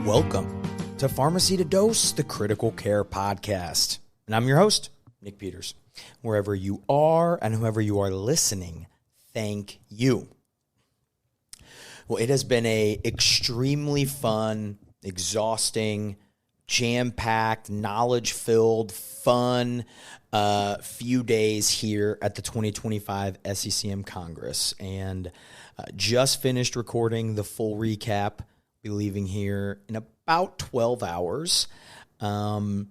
Welcome to PharmacyToDose, the Critical Care Podcast. And I'm your host, Nick Peters. Wherever you are and whoever you are listening, thank you. Well, it has been a extremely fun, exhausting, jam-packed, knowledge-filled, fun few days here at the 2025 SCCM Congress. And just finished recording the full recap. Be leaving here in about 12 hours. And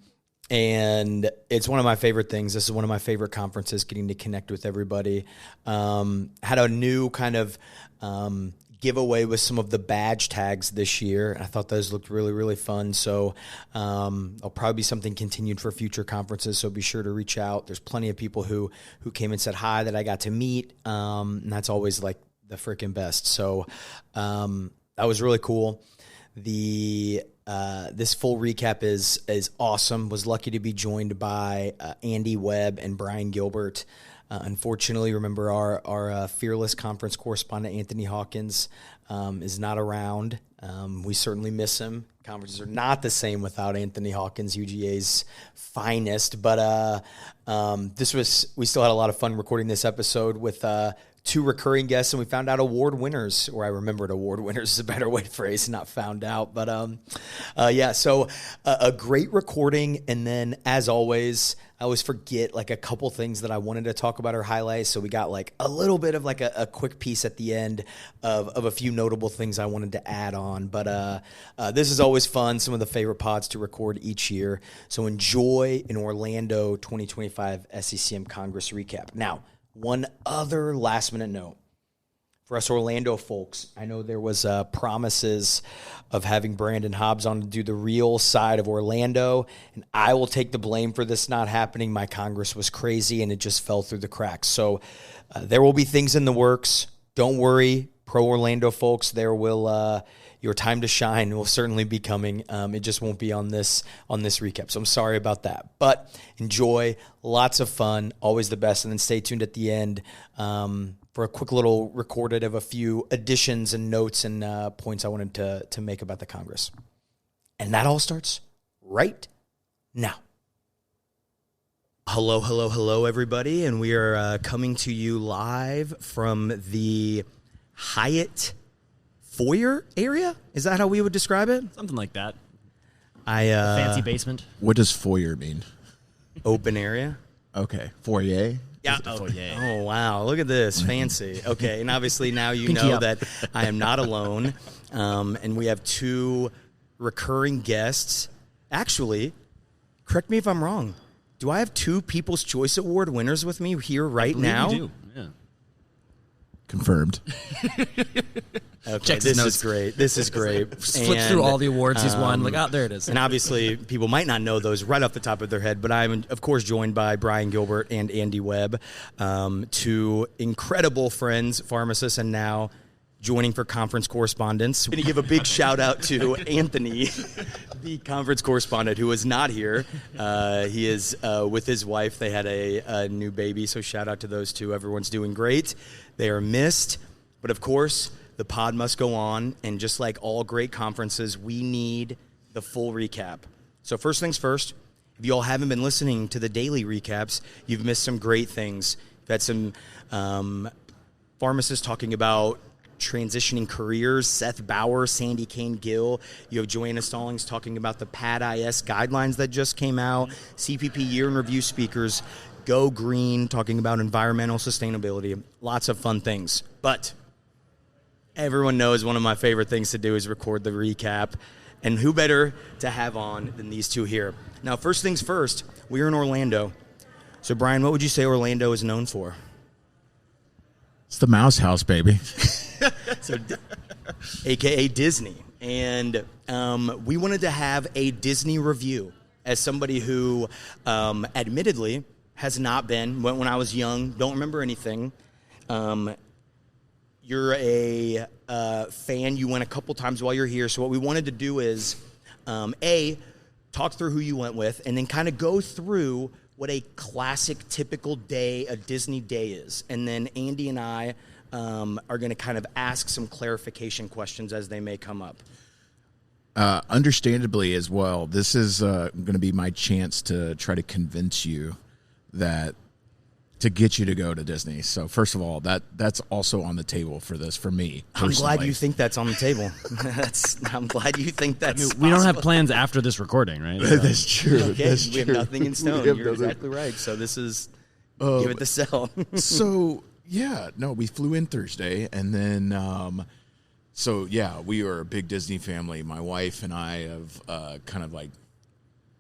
it's one of my favorite things. This is one of my favorite conferences, getting to connect with everybody. Had a new kind of giveaway with some of the badge tags this year. I thought those looked really, really fun. So it'll probably be something continued for future conferences. So be sure to reach out. There's plenty of people who came and said hi that I got to meet. And that's always like the freaking best. So that was really cool. This full recap is awesome. Was lucky to be joined by Andy Webb and Brian Gilbert. Unfortunately, remember our fearless conference correspondent Anthony Hawkins is not we certainly miss him. Conferences are not the same without Anthony Hawkins, UGA's finest. But we still had a lot of fun recording this episode with two recurring guests, and we found out award winners, or I remembered award winners is a better way to phrase, not found out. But so a great recording. And then, as always, I always forget like a couple things that I wanted to talk about or highlight. So we got like a little bit of like a quick piece at the end of a few notable things I wanted to add on. But this is always fun, some of the favorite pods to record each year. So enjoy an Orlando 2025 SCCM Congress recap. Now, one other last-minute note. For us Orlando folks, I know there was promises of having Brandon Hobbs on to do the real side of Orlando, and I will take the blame for this not happening. My Congress was crazy, and it just fell through the cracks. So there will be things in the works. Don't worry, pro Orlando folks. There will your time to shine will certainly be coming. It just won't be on this recap. So I'm sorry about that. But enjoy, lots of fun, always the best. And then stay tuned at the end for a quick little recorded of a few additions and notes and points I wanted to make about the Congress. And that all starts right now. Hello, everybody. And we are coming to you live from the Hyatt foyer area? Is that how we would describe it? Something like that. Fancy basement. What does foyer mean? Open area. Okay. Foyer? Yeah. Foyer. Oh, wow. Look at this. Fancy. Okay. And obviously now you Pinky know up. that I am not alone. And we have two recurring guests. Actually, correct me if I'm wrong. Do I have two People's Choice Award winners with me here right now? You do. Yeah. Confirmed. Okay, this is great. This is great. Flips through all the awards he's won. Like, there it is. And obviously, people might not know those right off the top of their head, but I'm, of course, joined by Brian Gilbert and Andy Webb, two incredible friends, pharmacists, and now joining for conference correspondence. I'm going to give a big shout out to Anthony, the conference correspondent, who is not here. He is with his wife. They had a new baby, so shout out to those two. Everyone's doing great. They are missed. But, of course, the pod must go on, and just like all great conferences, we need the full recap. So first things first, if you all haven't been listening to the daily recaps, you've missed some great things. We've had some pharmacists talking about transitioning careers, Seth Bauer, Sandy Kane-Gill. You have Joanna Stallings talking about the PAD-IS guidelines that just came out, CPP year in review speakers, Go Green, talking about environmental sustainability, lots of fun things. But everyone knows one of my favorite things to do is record the recap, and who better to have on than these two here. Now, first things first, we're in Orlando. So, Brian, what would you say Orlando is known for? It's the Mouse House, baby. So, AKA Disney. And we wanted to have a Disney review as somebody who admittedly has not been, when I was young, don't remember anything. You're a fan. You went a couple times while you're here. So what we wanted to do is, talk through who you went with, and then kind of go through what a classic, typical day, a Disney day is. And then Andy and I are going to kind of ask some clarification questions as they may come up. Understandably as well, this is going to be my chance to try to convince you that to get you to go to Disney. So first of all, that's also on the table for this for me personally. I'm glad you think that's on the table. I'm glad you think that's we don't have plans after this recording, right? That's true. Okay, That's we have true. nothing in stone. You're exactly right. So this is give it the sell. So yeah, no, we flew in Thursday, and then so yeah, we are a big Disney family. My wife and I have kind of like,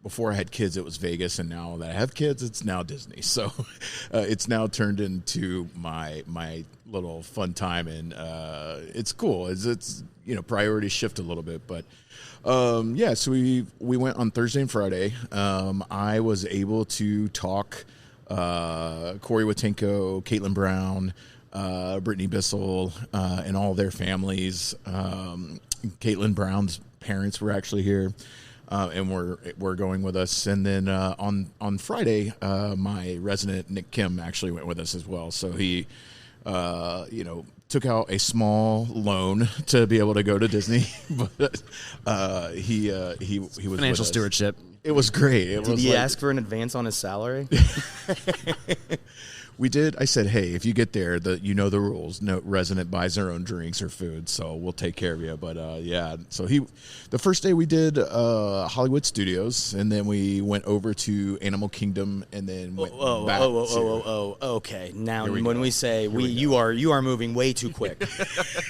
before I had kids, it was Vegas, and now that I have kids, it's now Disney. So it's now turned into my little fun time, and it's cool. It's priorities shift a little bit, but yeah. So we went on Thursday and Friday. I was able to talk Corey Watenko, Caitlin Brown, Brittany Bissell, and all their families. Caitlin Brown's parents were actually here. And we're going with us, and then on Friday, my resident Nick Kim actually went with us as well. So he, took out a small loan to be able to go to Disney, but he was Financial stewardship. It was great. Did he ask for an advance on his salary? We did. I said, hey, if you get there, the rules. No resident buys their own drinks or food, so we'll take care of you. But yeah, so the first day we did Hollywood Studios, and then we went over to Animal Kingdom, and then went back. Okay. Now when we say you are moving way too quick.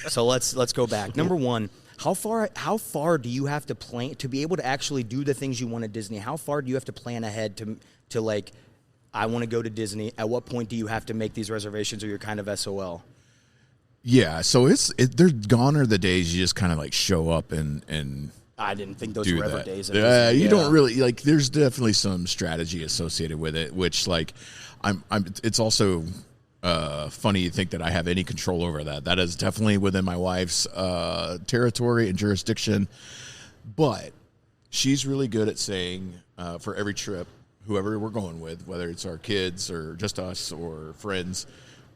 So let's go back. Number one. How far do you have to plan to be able to actually do the things you want at Disney? How far do you have to plan ahead to like, I want to go to Disney? At what point do you have to make these reservations, or you're kind of SOL? Yeah, so they're gone are the days you just kind of like show up and I didn't think those were ever days. Yeah, you don't really like. There's definitely some strategy associated with it, which like it's also funny to think that I have any control over that. That is definitely within my wife's territory and jurisdiction, but she's really good at saying for every trip, whoever we're going with, whether it's our kids or just us or friends,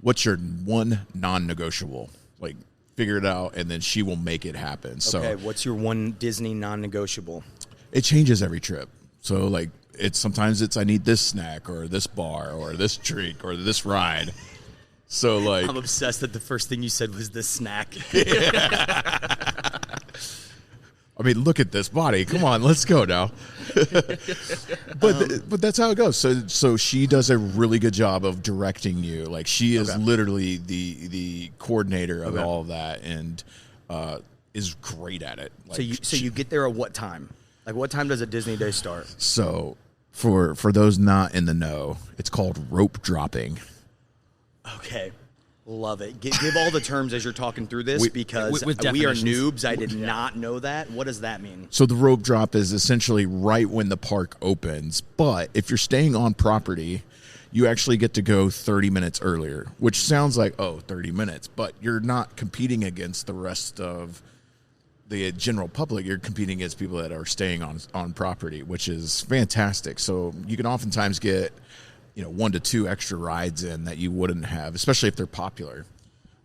what's your one non-negotiable? Like, figure it out, and then she will make it happen. Okay, So what's your one Disney non-negotiable? it changes every trip. So like sometimes I need this snack or this bar or this drink or this ride. So like I'm obsessed that the first thing you said was this snack. I mean, look at this body. Come on, let's go now. But that's how it goes. So she does a really good job of directing you. Like, she is literally the coordinator of all of that, and is great at it. Like, So you get there at what time? Like, what time does a Disney day start? So for those not in the know, it's called rope dropping. Okay. Love it. Give all the terms as you're talking through this, because with we are definitions. noobs. I did not know that. What does that mean? So the rope drop is essentially right when the park opens, but if you're staying on property, you actually get to go 30 minutes earlier, which sounds like, 30 minutes, but you're not competing against the rest of the general public. You're competing against people that are staying on property, which is fantastic. So you can oftentimes get 1 to 2 extra rides in that you wouldn't have, especially if they're popular.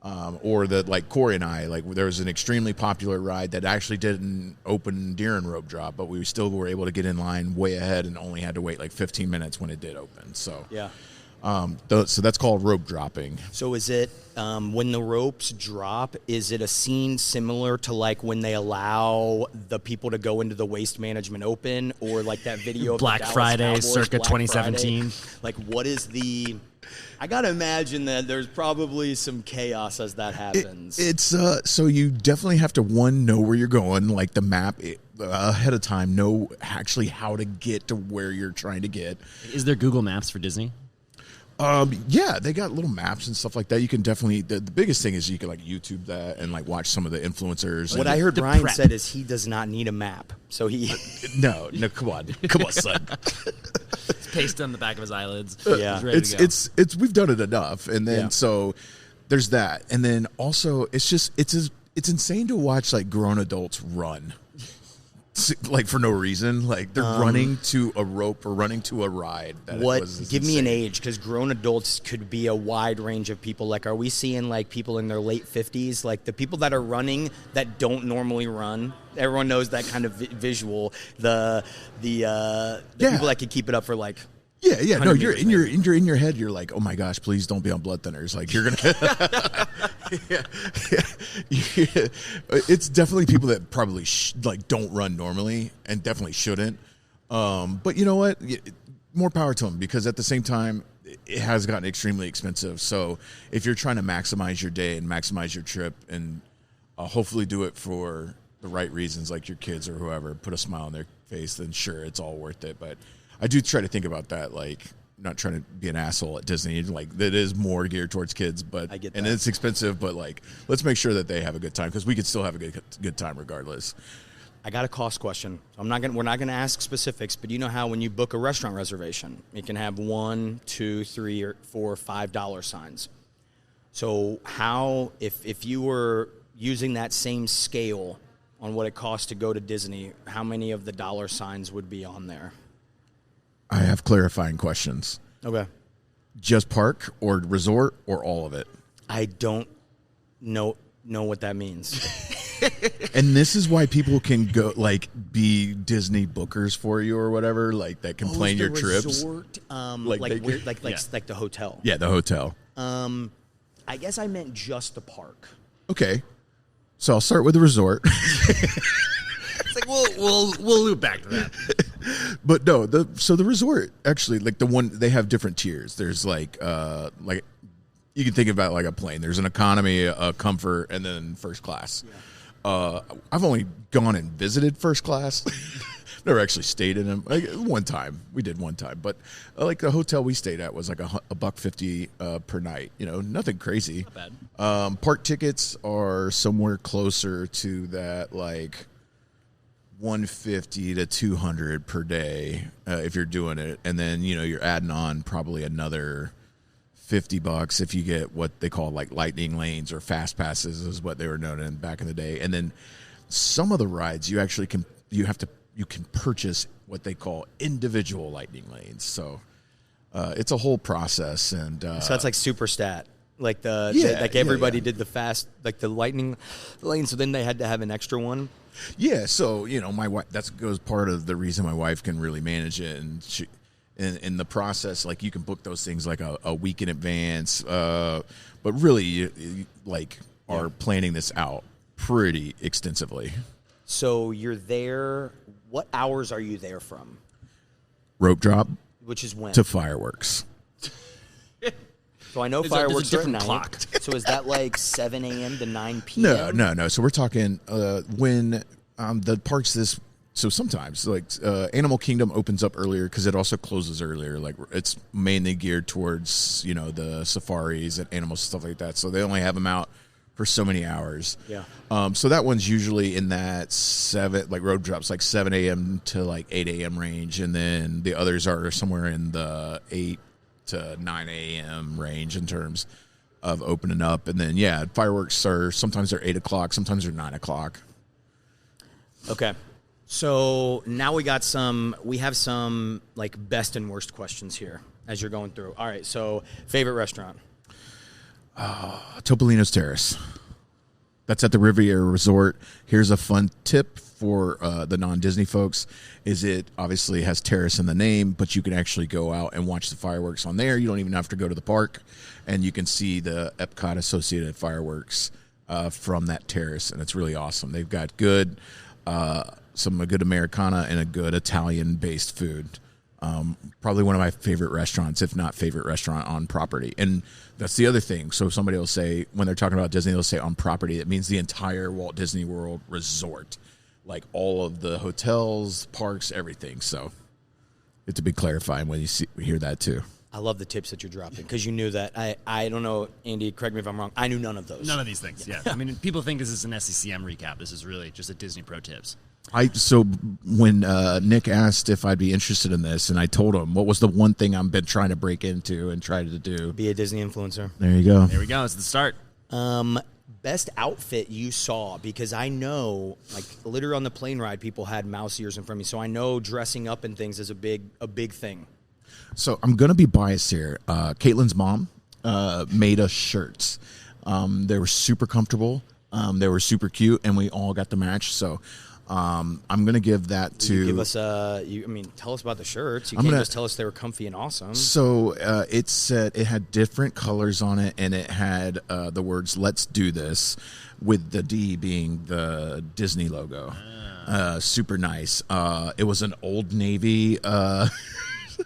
Or that, like Corey and I, like, there was an extremely popular ride that actually didn't open during rope drop, but we still were able to get in line way ahead and only had to wait like 15 minutes when it did open. So Yeah. So that's called rope dropping. So is it when the ropes drop? Is it a scene similar to like when they allow the people to go into the Waste Management Open, or like that video of Black the Dallas Friday, Cowboys, circa Black 2017? Friday? Like, what is the? I gotta imagine that there's probably some chaos as that happens. It's so you definitely have to know where you're going, like the map ahead of time, know actually how to get to where you're trying to get. Is there Google Maps for Disney? Yeah, they got little maps and stuff like that. You can definitely, the biggest thing is you can like YouTube that and like watch some of the influencers. What and I heard Brian said is he does not need a map. So he no, come on, son. It's pasted on the back of his eyelids. Yeah. He's ready to go. It's we've done it enough, and then Yeah. so there's that, and then also it's insane to watch like grown adults run. like for no reason. Like they're running to a rope or running to a ride. Give me an age, because grown adults could be a wide range of people. Like, are we seeing like people in their late 50s, like the people that are running that don't normally run? Everyone knows that kind of visual. The people that can keep it up for like. Yeah. No, you're in your head. You're like, oh my gosh, please don't be on blood thinners. Like you're gonna. It's definitely people that probably don't run normally and definitely shouldn't. But you know what? More power to them, because at the same time, it has gotten extremely expensive. So if you're trying to maximize your day and maximize your trip, and hopefully do it for the right reasons, like your kids or whoever, put a smile on their face, then sure, it's all worth it. But I do try to think about that, like not trying to be an asshole at Disney. Like that is more geared towards kids, but I get that. And it's expensive, but like let's make sure that they have a good time, because we could still have a good time regardless. I got a cost question. We're not gonna ask specifics, but you know how when you book a restaurant reservation, it can have $1, $2, $3, or $4, $5 signs. So how, if you were using that same scale on what it costs to go to Disney, how many of the dollar signs would be on there? I have clarifying questions. Okay. Just park or resort or all of it? I don't know what that means. And this is why people can go be Disney bookers for you or whatever, like that can plan your trips. Resort, like the hotel. Yeah, the hotel. I guess I meant just the park. Okay. So I'll start with the resort. It's like we'll loop back to that. But no, the resort actually, like the one, they have different tiers. There's like you can think about it like a plane. There's an economy, a comfort, and then first class. Yeah. I've only gone and visited first class. Never actually stayed in them. Like one time, we did one time, but like the hotel we stayed at was like $150 per night. You know, nothing crazy. Not bad. Park tickets are somewhere closer to that, like $150 to $200 per day if you're doing it, and then you're adding on probably another $50 if you get what they call like lightning lanes or fast passes, is what they were known in back in the day. And then some of the rides you actually can purchase what they call individual lightning lanes. So it's a whole process, and so that's like super stat. Like everybody did the fast, like the lightning lane. So then they had to have an extra one. Yeah. So, my wife, that goes part of the reason my wife can really manage it. And she, in the process, like you can book those things like a week in advance. But really you are planning this out pretty extensively. So you're there. What hours are you there from? Rope drop. Which is when? To fireworks. So I know fireworks are at 9. Clock. So is that like 7 a.m. to 9 p.m.? No. So we're talking when the parks so sometimes like Animal Kingdom opens up earlier because it also closes earlier. Like it's mainly geared towards the safaris and animals, stuff like that. So they only have them out for so many hours. Yeah. So that one's usually in that 7, like road drops, like 7 a.m. to like 8 a.m. range, and then the others are somewhere in the 8 to 9 a.m. range in terms of opening up. And then fireworks are sometimes they're 8 o'clock, sometimes they're 9 o'clock. Okay. So now we have some like best and worst questions here as you're going through. All right. So favorite restaurant? Topolino's Terrace. That's at the Riviera Resort. Here's a fun tip for the non-Disney folks, is it obviously has terrace in the name, but you can actually go out and watch the fireworks on there. You don't even have to go to the park, and you can see the Epcot associated fireworks from that terrace, and it's really awesome. They've got a good Americana and a good Italian-based food. Probably one of my favorite restaurants, if not favorite restaurant on property. And that's the other thing. So somebody will say, when they're talking about Disney, they'll say on property. It means the entire Walt Disney World resort, like all of the hotels, parks, everything. So it's a big clarifying when you hear that too. I love the tips that you're dropping because you knew that. I don't know, Andy, correct me if I'm wrong. I knew none of those. None of these things, yeah. I mean, people think this is an SCCM recap. This is really just a Disney Pro Tips. So when Nick asked if I'd be interested in this, and I told him what was the one thing I've been trying to break into and try to do. Be a Disney influencer. There you go. There we go. It's the start. best outfit you saw, because I know, like, literally on the plane ride, people had mouse ears in front of me, so I know dressing up and things is a big thing. So I'm gonna be biased here. Caitlin's mom made us shirts. They were super comfortable. They were super cute, and we all got to match. So I'm gonna give that to. You give us tell us about the shirts. You can't just tell us they were comfy and awesome. So it said it had different colors on it, and it had the words "Let's do this," with the D being the Disney logo. Super nice. It was an Old Navy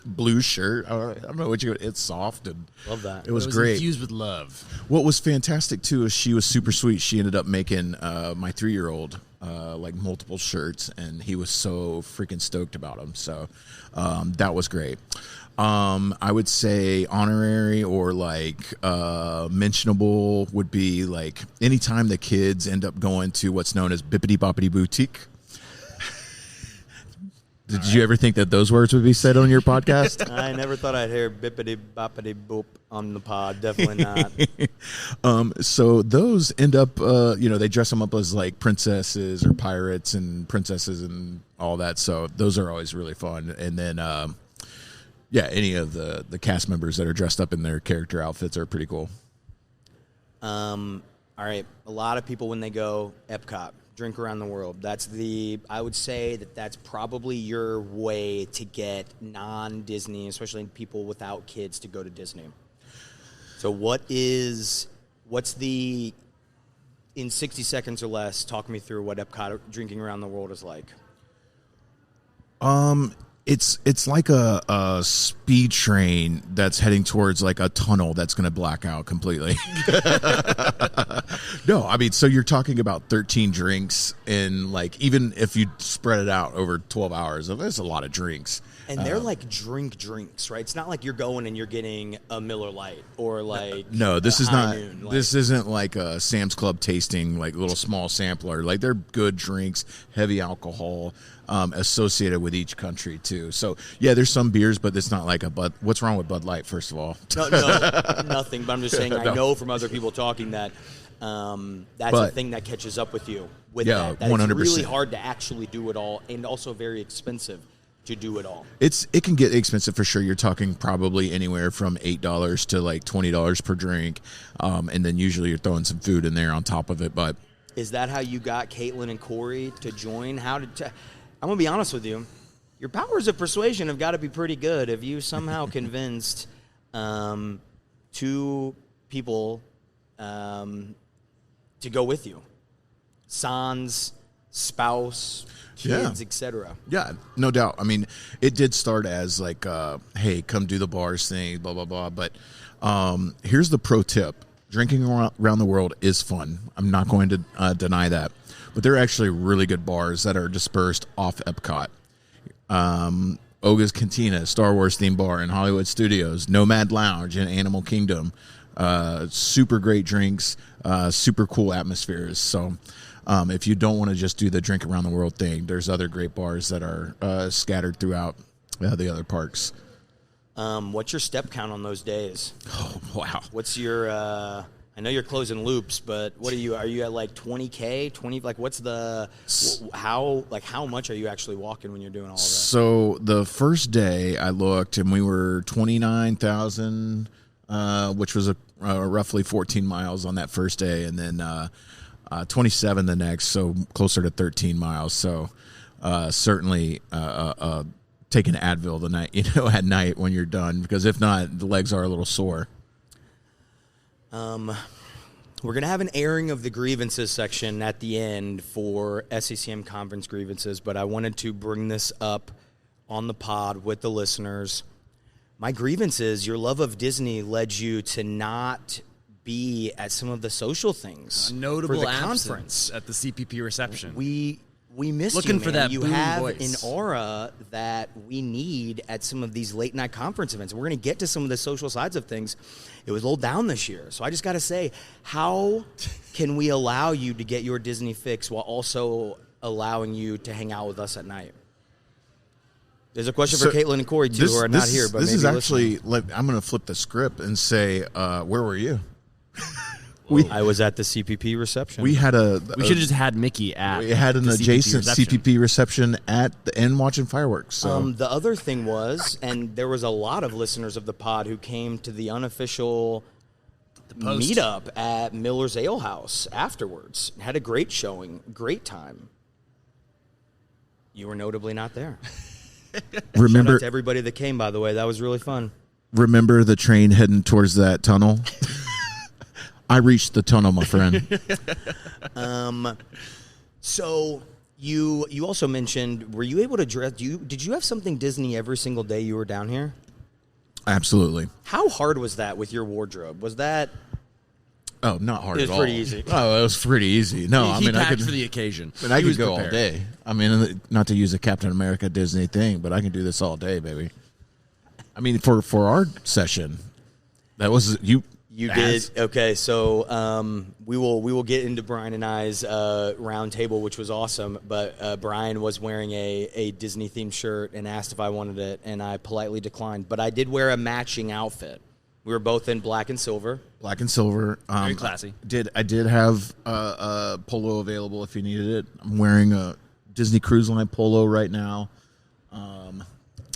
blue shirt. I don't know what it's soft and love that. It was great. Infused with love. What was fantastic too is she was super sweet. She ended up making my 3-year-old like multiple shirts, and he was so freaking stoked about them. So that was great. I would say honorary or like mentionable would be like anytime the kids end up going to what's known as Bippity Boppity Boutique. Did you ever think that those words would be said on your podcast? I never thought I'd hear bippity boppity boop on the pod. Definitely not. So those end up, they dress them up as like princesses or pirates and princesses and all that. So those are always really fun. And then, any of the cast members that are dressed up in their character outfits are pretty cool. All right. A lot of people, when they go Epcot, drink around the world. I would say that's probably your way to get non-Disney, especially people without kids, to go to Disney. So in 60 seconds or less, talk me through what Epcot drinking around the world is like. It's like a speed train that's heading towards like a tunnel that's going to black out completely. No, I mean, so you're talking about 13 drinks, and like even if you spread it out over 12 hours, there's a lot of drinks. And they're like drinks, right? It's not like you're going and you're getting a Miller Lite or like no. This is not. Noon. This isn't like a Sam's Club tasting, like little small sampler. Like they're good drinks, heavy alcohol. Associated with each country too. So yeah, there's some beers, but it's not like a Bud. What's wrong with Bud Light? First of all, no, nothing. But I'm just saying, I know from other people talking that that's a thing that catches up with you. With that 100%. It's really hard to actually do it all, and also very expensive to do it all. It can get expensive for sure. You're talking probably anywhere from $8 to like $20 per drink, and then usually you're throwing some food in there on top of it. But is that how you got Caitlin and Corey to join? I'm going to be honest with you. Your powers of persuasion have got to be pretty good if you somehow convinced 2 people to go with you. Sans, spouse, kids, etc. Yeah, no doubt. I mean, it did start as like, hey, come do the bars thing, blah, blah, blah. But here's the pro tip. Drinking around the world is fun. I'm not going to deny that. But there are actually really good bars that are dispersed off Epcot. Oga's Cantina, Star Wars themed bar in Hollywood Studios, Nomad Lounge in Animal Kingdom. Super great drinks, super cool atmospheres. So if you don't want to just do the drink around the world thing, there's other great bars that are scattered throughout the other parks. What's your step count on those days? Oh, wow. What's your I know you're closing loops, but what are you at like 20K, 20, like what's the, how much are you actually walking when you're doing all of that? So the first day I looked and we were 29,000, which was roughly 14 miles on that first day. And then 27 the next, so closer to 13 miles. So certainly take an Advil the night, at night when you're done, because if not, the legs are a little sore. We're going to have an airing of the grievances section at the end for SCCM Conference grievances, but I wanted to bring this up on the pod with the listeners. My grievance is your love of Disney led you to not be at some of the social things. A notable for the absence conference at the CPP reception. We miss looking you, for man. that You boom have voice. an aura that we need at some of these late night conference events. We're going to get to some of the social sides of things. It was a little down this year, so I just got to say, how can we allow you to get your Disney fix while also allowing you to hang out with us at night? There's a question for Caitlin and Corey too, who are not here. But this maybe is actually. I'm going to flip the script and say, where were you? I was at the CPP reception. We had We should have just had Mickey at. we had an the CPP adjacent reception. CPP reception at the end watching fireworks. So The other thing was, and there was a lot of listeners of the pod who came to the unofficial post. meetup at Miller's Ale House afterwards. Had a great showing, great time. You were notably not there. Shout remember out to everybody that came, by the way. That was really fun. remember the train heading towards that tunnel? I reached the tunnel, my friend. So you also mentioned, were you able to dress? Did you have something Disney every single day you were down here? Absolutely. How hard was that with your wardrobe? Was that? Oh, not hard It was at all. pretty easy. Oh, it was pretty easy. No, I He mean I packed could for the occasion. I He could was go all prepared. day. I mean, not to use a Captain America Disney thing, but I can do this all day, baby. I mean, for our session, that was you. You as- did okay. So we will get into Brian and I's round table, which was awesome. But Brian was wearing a Disney themed shirt and asked if I wanted it, and I politely declined. But I did wear a matching outfit. We were both in black and silver. Black and silver. Very classy. I did have a polo available if you needed it. I'm wearing a Disney Cruise Line polo right now.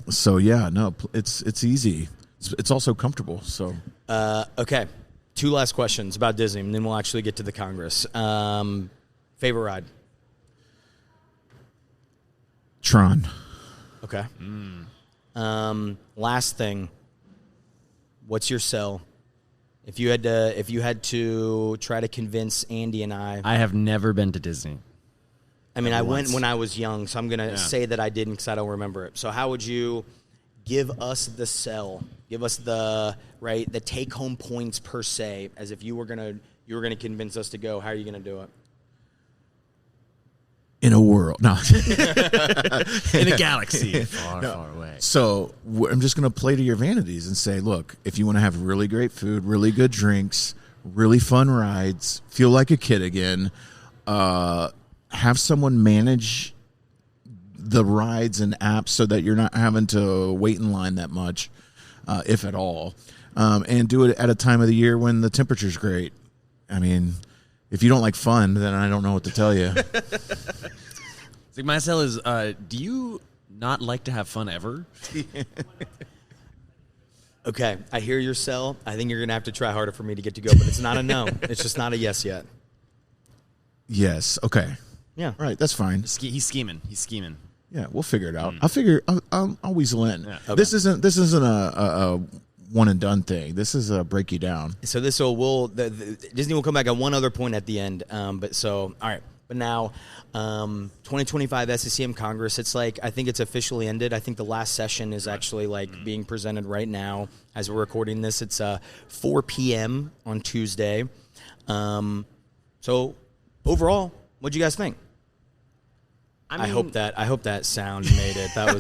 So yeah, no, it's easy. It's also comfortable. So Okay, 2 last questions about Disney, and then we'll actually get to the Congress. Favorite ride? Tron. Okay. Last thing. What's your sell? If you had to try to convince Andy and I have never been to Disney. I went once. when I was young, so I'm gonna say that I didn't because I don't remember it. So how would you give us the sell? Give us the take home points per se, as if you were gonna convince us to go. How are you gonna do it? In a world, no. In a galaxy far, far away. So I'm just going to play to your vanities and say, look, if you want to have really great food, really good drinks, really fun rides, feel like a kid again, have someone manage the rides and apps so that you're not having to wait in line that much, if at all, and do it at a time of the year when the temperature's great. I mean, if you don't like fun, then I don't know what to tell you. So my sell is, do you not like to have fun ever? Okay, I hear your sell. I think you're gonna have to try harder for me to get to go, but it's not a no. It's just not a yes yet. Yes. Okay. Yeah. All right. That's fine. He's scheming. He's scheming. Yeah, we'll figure it out. I'll weasel in. Yeah. Okay. This isn't a one and done thing. This is a break you down. So Disney will come back on one other point at the end. All right. But now, 2025 SCCM Congress, it's like, I think it's officially ended. I think the last session is actually being presented right now as we're recording this. It's 4 p.m. on Tuesday. So overall, what'd you guys think? I hope that sound made it. That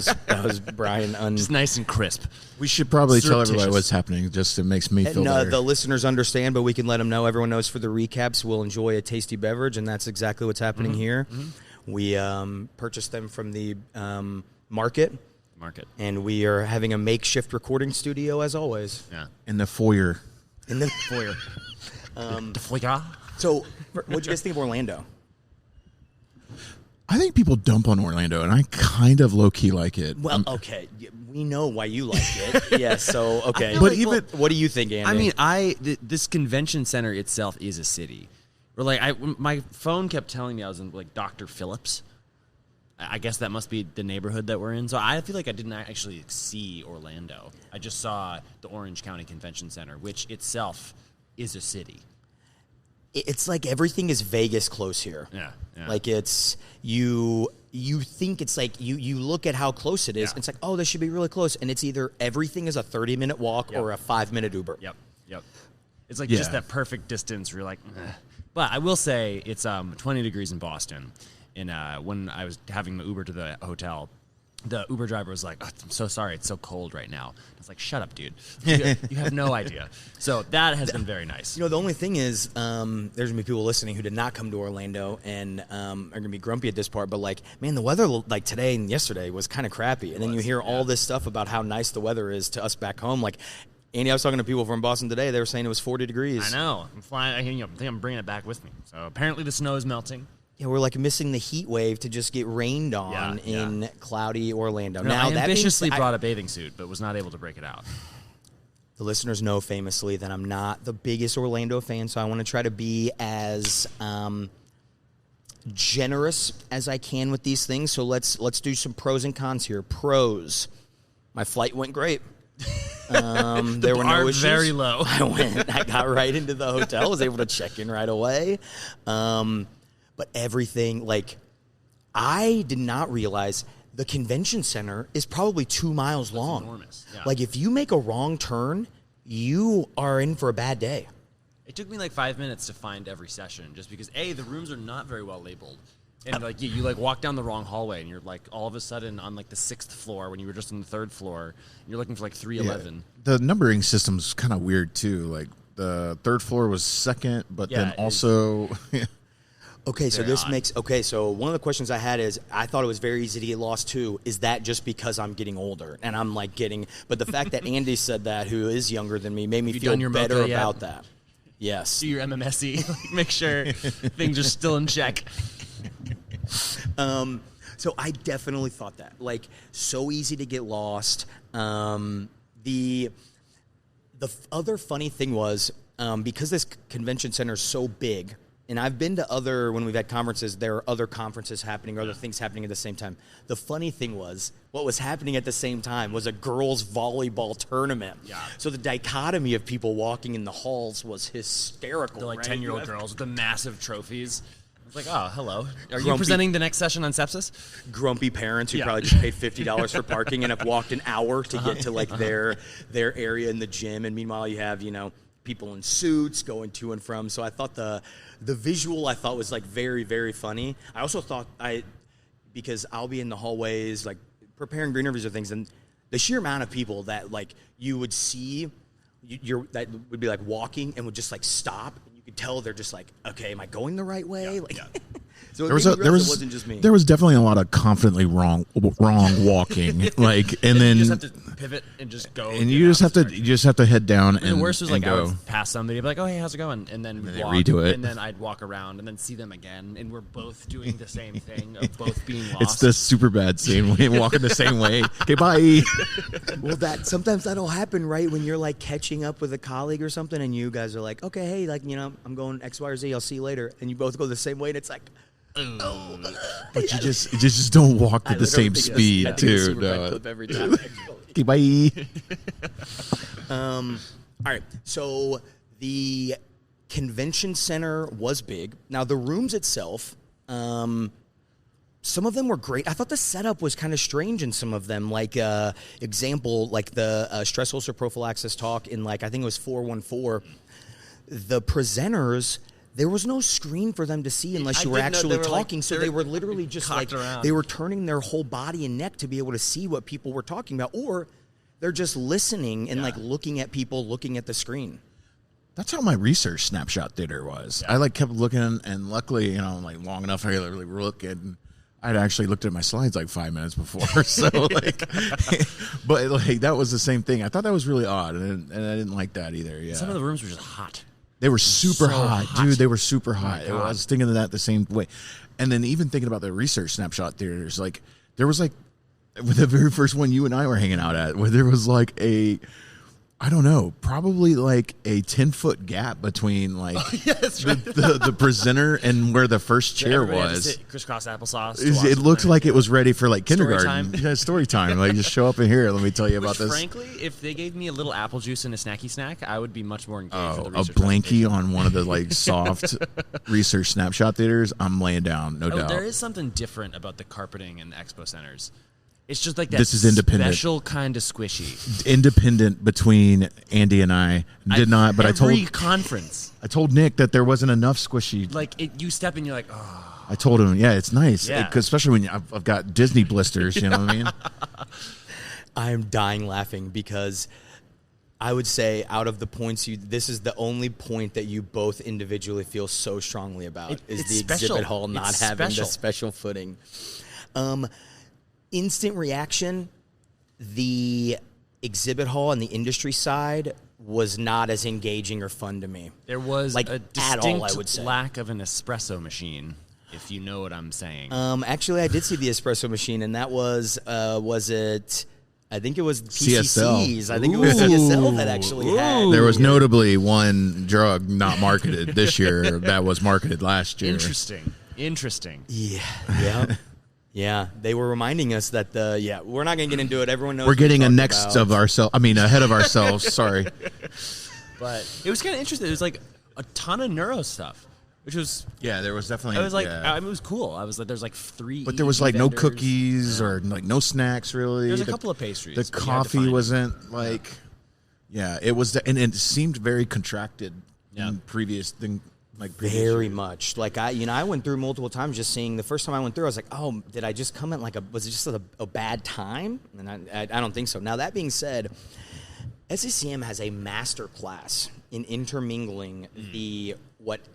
was Brian. Just nice and crisp. We should probably tell everybody Surreptitious. what's happening. Just it makes me feel No, better. the listeners understand, but we can let them know. Everyone knows for the recaps, we'll enjoy a tasty beverage, and that's exactly what's happening here. We purchased them from the market, and we are having a makeshift recording studio as always. Yeah. In the foyer. In the Foyer. The foyer. So, what'd you guys think of Orlando? I think people dump on Orlando, and I kind of low key like it. Well, okay, we know why you like it. Yeah, so okay. But even- what do you think, Andy? I mean, this convention center itself is a city. Or my phone kept telling me I was in Dr. Phillips. I guess that must be the neighborhood that we're in. So I feel like I didn't actually see Orlando. I just saw the Orange County Convention Center, which itself is a city. It's like everything is Vegas close here. Yeah. Like it's you think it's like you look at how close it is. Yeah. It's like, oh, this should be really close, and it's either everything is a 30-minute walk or a 5-minute Uber. Yep. It's like just that perfect distance where you're like, ugh. But I will say it's 20 degrees in Boston. And when I was having the Uber to the hotel, the Uber driver was like, oh, I'm so sorry, it's so cold right now. I was like, shut up, dude. You have no idea. So that has been very nice. You know, the only thing is, there's going to be people listening who did not come to Orlando and are going to be grumpy at this part, but man, the weather today and yesterday was kind of crappy. And then you hear all this stuff about how nice the weather is to us back home. Andy, I was talking to people from Boston today. They were saying it was 40 degrees. I know. I'm flying. I think I'm bringing it back with me. So apparently the snow is melting. Yeah, we're like missing the heat wave to just get rained on in cloudy Orlando. No, Now, I that ambitiously brought a bathing suit, but was not able to break it out. The listeners know famously that I'm not the biggest Orlando fan, so I want to try to be as generous as I can with these things. So let's do some pros and cons here. Pros: my flight went great. There were no issues. Very low. I got right into the hotel, was able to check in right away. But everything, like, I did not realize the convention center is probably 2 miles long. Enormous. Yeah. Like, if you make a wrong turn, you are in for a bad day. It took me like 5 minutes to find every session, just because the rooms are not very well labeled. And like you like walk down the wrong hallway, and you're like all of a sudden on like the 6th floor when you were just on the 3rd floor. And you're looking for like 311. Yeah. The numbering system's kind of weird too. Like the 3rd floor was 2nd, but then also. Okay, so this makes so one of the questions I had is I thought it was very easy to get lost too. Is that just because I'm getting older and I'm like but the fact that Andy said that, who is younger than me, made me feel better about that. Yes. Do your MMSE, make sure things are still in check. So I definitely thought that, like, so easy to get lost. The other funny thing was, because this convention center is so big, and I've been to when we've had conferences, there are other conferences happening, or other things happening at the same time. The funny thing was, what was happening at the same time was a girls' volleyball tournament. Yeah. So the dichotomy of people walking in the halls was hysterical. They're like right? 10-year-old girls with the massive trophies. It's like, oh, hello. Are you presenting the next session on sepsis? Grumpy parents who probably just paid $50 for parking and have walked an hour to get to like their area in the gym. And meanwhile, you have, people in suits going to and from. So I thought the visual was like very, very funny. I also thought because I'll be in the hallways like preparing for interviews or things, and the sheer amount of people that like you would see that would be like walking and would just like stop. You could tell they're just like, okay, am I going the right way? So it wasn't just me. There was definitely a lot of confidently wrong walking, like, and then you just have to pivot and just go. And you just have to head down. And the worst was like go. I would pass somebody, be like, oh hey, how's it going? And then they redo it, and then I'd walk around and then see them again, and we're both doing the same thing of both being lost. It's the super bad scene when walking the same way. Okay, bye. Well, sometimes that'll happen, right? When you're like catching up with a colleague or something, and you guys are like, okay, hey, like I'm going X, Y, or Z. I'll see you later, and you both go the same way, and it's like. But you just don't walk at the same speed too. No. Every time. Okay, bye. All right. So the convention center was big. Now the rooms itself, some of them were great. I thought the setup was kind of strange in some of them. Like example, like the stress ulcer prophylaxis talk in I think it was 414. The presenters. There was no screen for them to see unless you were actually talking, so they were literally just around. They were turning their whole body and neck to be able to see what people were talking about, or they're just listening and looking at people, looking at the screen. That's how my research snapshot theater was. Yeah. I kept looking, and luckily, long enough I really look, and I'd actually looked at my slides 5 minutes before, so but that was the same thing. I thought that was really odd, and I didn't like that either. Yeah, some of the rooms were just hot. They were super hot, dude. They were super hot. I was thinking of that the same way. And then even thinking about the research snapshot theaters, there was with the very first one you and I were hanging out at, where there was I don't know, probably a 10-foot gap between the presenter and where the first chair was. Crisscross applesauce. It looked like it was ready for kindergarten. Story time. Just show up in here. Let me tell you about this. Frankly, if they gave me a little apple juice and a snacky snack, I would be much more engaged with the a research. blankie on one of the soft research snapshot theaters, I'm laying down, no doubt. There is something different about the carpeting in the expo centers. It's just that this is independent. Special kind of squishy. Independent between Andy and I. But every conference. I told Nick that there wasn't enough squishy. You step in, you're like, oh. I told him, yeah, it's nice. Yeah. Especially when I've got Disney blisters, you know what I mean? I'm dying laughing because I would say out of the points this is the only point that you both individually feel so strongly about is the exhibit hall not having the special footing. Instant reaction, the exhibit hall and the industry side was not as engaging or fun to me. There was like a at distinct all, I would say. lack of an espresso machine, if you know what I'm saying. Actually, I did see the espresso machine, and that was it? I think it was CSL. PCCs. I think it was CSL that actually had. There was notably one drug not marketed this year that was marketed last year. Interesting. Yeah. Yeah, they were reminding us that we're not going to get into it. Everyone knows we're getting ahead of ourselves. Sorry. But it was kind of interesting. It was like a ton of neuro stuff, which was there was definitely. I was like, I mean, it was cool. I was like, there's like 3. But there was like no cookies or like no snacks really. There's a couple of pastries. The coffee wasn't like, it was, and it seemed very contracted in previous thing. Like very much. Like I went through multiple times just seeing the first time I went through, I was like, oh, did I just come at was it just a bad time? And I don't think so. Now, that being said, SCCM has a master class in intermingling the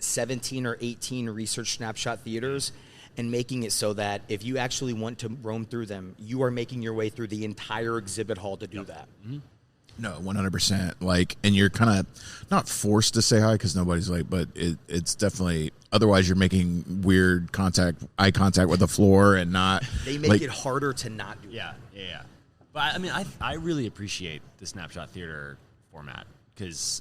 17 or 18 research snapshot theaters and making it so that if you actually want to roam through them, you are making your way through the entire exhibit hall to do that. Mm-hmm. No, 100%. Like, and you're kind of not forced to say hi because nobody's like, but it's definitely. Otherwise, you're making weird eye contact with the floor, and not. They make it harder to not do. Yeah. But I mean, I really appreciate the snapshot theater format because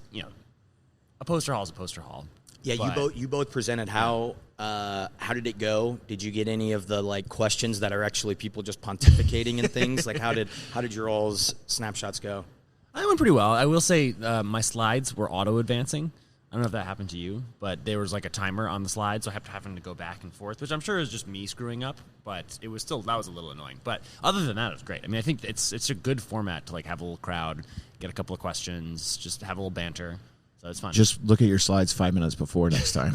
a poster hall is a poster hall. Yeah, you both presented. How did it go? Did you get any of the questions that are actually people just pontificating and things? Like how did your all's snapshots go? I went pretty well. I will say my slides were auto-advancing. I don't know if that happened to you, but there was like a timer on the slide, so I kept having to go back and forth, which I'm sure is just me screwing up, but it was still, that was a little annoying. But other than that, it was great. I mean, I think it's a good format to have a little crowd, get a couple of questions, just have a little banter. So it's fun. Just look at your slides 5 minutes before next time.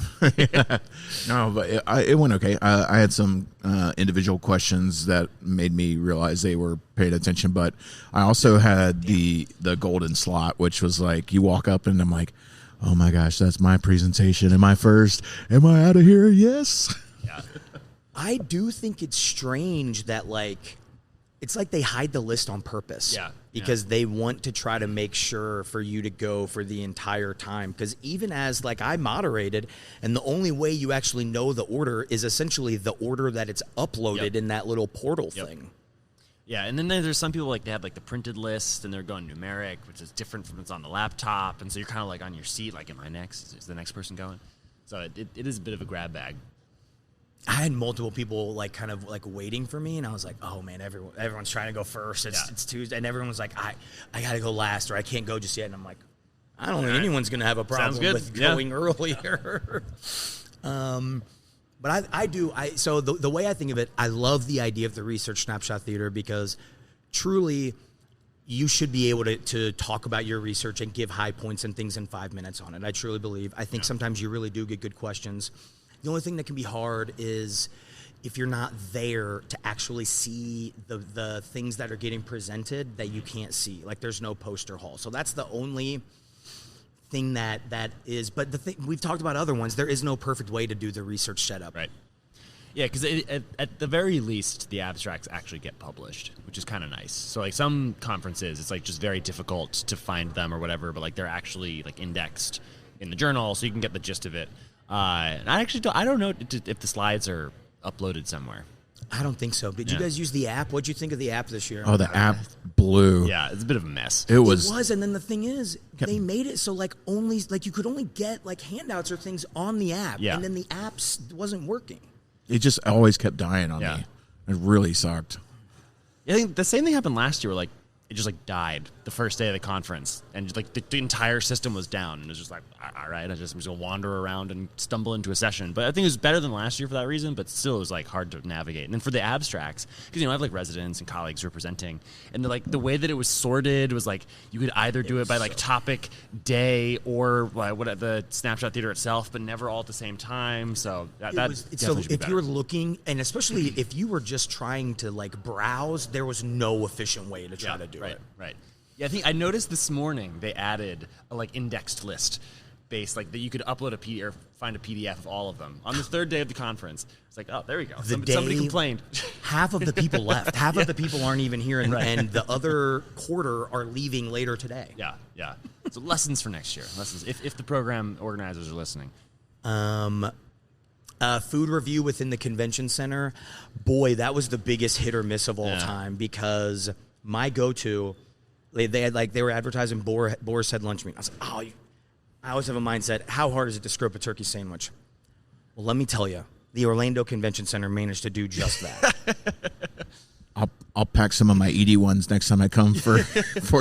No, but it went okay. I had some individual questions that made me realize they were paid attention, but I also had the golden slot, which was like you walk up and I'm like, oh my gosh, that's my presentation. Am I first? Am I out of here? Yes. Yeah. I do think it's strange that it's like they hide the list on purpose. Yeah. Because they want to try to make sure for you to go for the entire time. Because even as I moderated, and the only way you actually know the order is essentially the order that it's uploaded in that little portal thing. Yeah, and then there's some people they have the printed list and they're going numeric, which is different from what's on the laptop, and so you're kind of on your seat, am I next? Is the next person going? So it is a bit of a grab bag. I had multiple people waiting for me, and I was like, "Oh man, everyone's trying to go first. It's Tuesday," and everyone was like, "I got to go last, or I can't go just yet." And I'm like, "I don't think anyone's going to have a problem with going earlier." But I do. So the way I think of it, I love the idea of the research snapshot theater because truly, you should be able to talk about your research and give high points and things in 5 minutes on it. I truly believe. I think sometimes you really do get good questions. The only thing that can be hard is if you're not there to actually see the things that are getting presented that you can't see. There's no poster hall. So that's the only thing that is. But the thing we've talked about other ones, there is no perfect way to do the research setup. Right. Yeah, because at the very least, the abstracts actually get published, which is kind of nice. So some conferences, it's just very difficult to find them or whatever, but they're actually indexed in the journal, so you can get the gist of it. And I don't know if the slides are uploaded somewhere. I don't think so. Did you guys use the app? What'd you think of the app this year? Oh, the app blew. Yeah, it's a bit of a mess. It was, and then the thing is, they made it so only you could only get handouts or things on the app, and then the app wasn't working. It just always kept dying on me. It really sucked. I think the same thing happened last year where it just died the first day of the conference, and the entire system was down, and it was just all right, I'm just gonna wander around and stumble into a session. But I think it was better than last year for that reason, but still it was hard to navigate. And then for the abstracts, because I have residents and colleagues representing, and the way that it was sorted was you could either do it by topic, day, or the snapshot theater itself, but never all at the same time. So so if you're looking, and especially if you were just trying to browse, there was no efficient way to try to do it. Right. Yeah, I think I noticed this morning they added a indexed list based, like that you could upload a PDF or find a PDF of all of them. On the third day of the conference, it's like, oh, there we go. Somebody complained. Half of the people left. Half of the people aren't even here, and the other quarter are leaving later today. Yeah. So lessons for next year. Lessons if the program organizers are listening. Food review within the convention center. Boy, that was the biggest hit or miss of all time, because my go-to, they were advertising Boar's Head lunch meat. I was like, I always have a mindset, how hard is it to screw up a turkey sandwich? Well, let me tell you, the Orlando Convention Center managed to do just that. I'll pack some of my Edie ones next time I come for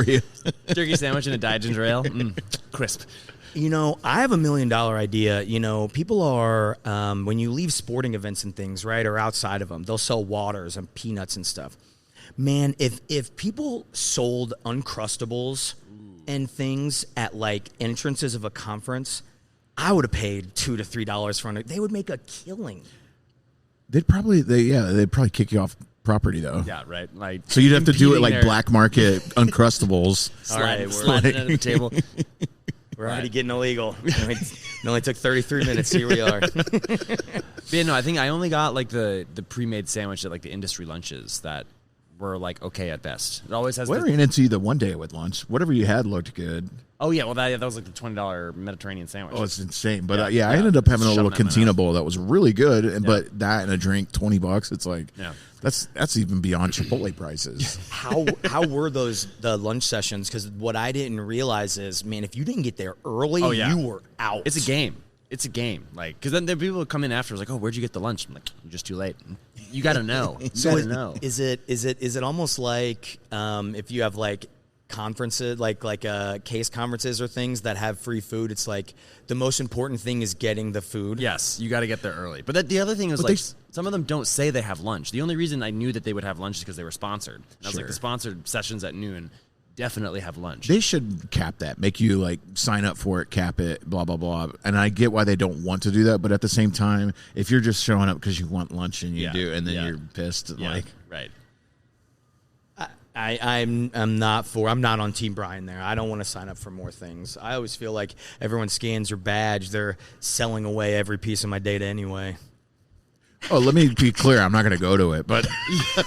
you. Turkey sandwich and a diet ginger ale, crisp. I have $1 million idea. People are, when you leave sporting events and things, right, or outside of them, they'll sell waters and peanuts and stuff. Man, if people sold Uncrustables and things at, like, entrances of a conference, I would have paid $2 to $3 for it. They would make a killing. They'd probably kick you off property, though. Yeah, right. Like, so you'd have to do it like black market Uncrustables. Sliding under the table. We're already getting illegal. It only took 33 minutes. Here we are. But yeah, no, I think I only got like the pre-made sandwich at like the industry lunches that were like okay at best. It always has. We ran into you the one day with lunch. Whatever you had looked good. Oh yeah, well that was like the $20 Mediterranean sandwich. Oh, it's insane. But I ended up having a little cantina bowl that was really good. But that and a drink, $20. It's like that's even beyond Chipotle prices. How were the lunch sessions? Because what I didn't realize is, man, if you didn't get there early, you were out. It's a game. Like, because then there are people who come in afterwards like, oh, where'd you get the lunch? I'm like, you're just too late. You got to know. Is it almost like if you have like conferences, like case conferences or things that have free food, it's like the most important thing is getting the food. Yes, you got to get there early. But the other thing is some of them don't say they have lunch. The only reason I knew that they would have lunch is because they were sponsored. And I was like, the sponsored sessions at noon definitely have lunch. They should cap that. Make you like sign up for it, cap it, blah, blah, blah. And I get why they don't want to do that. But at the same time, if you're just showing up because you want lunch and you do, and then you're pissed, like. Right. I'm not on Team Brian there. I don't want to sign up for more things. I always feel like everyone scans your badge. They're selling away every piece of my data anyway. Oh, let me be clear. I'm not going to go to it, but that's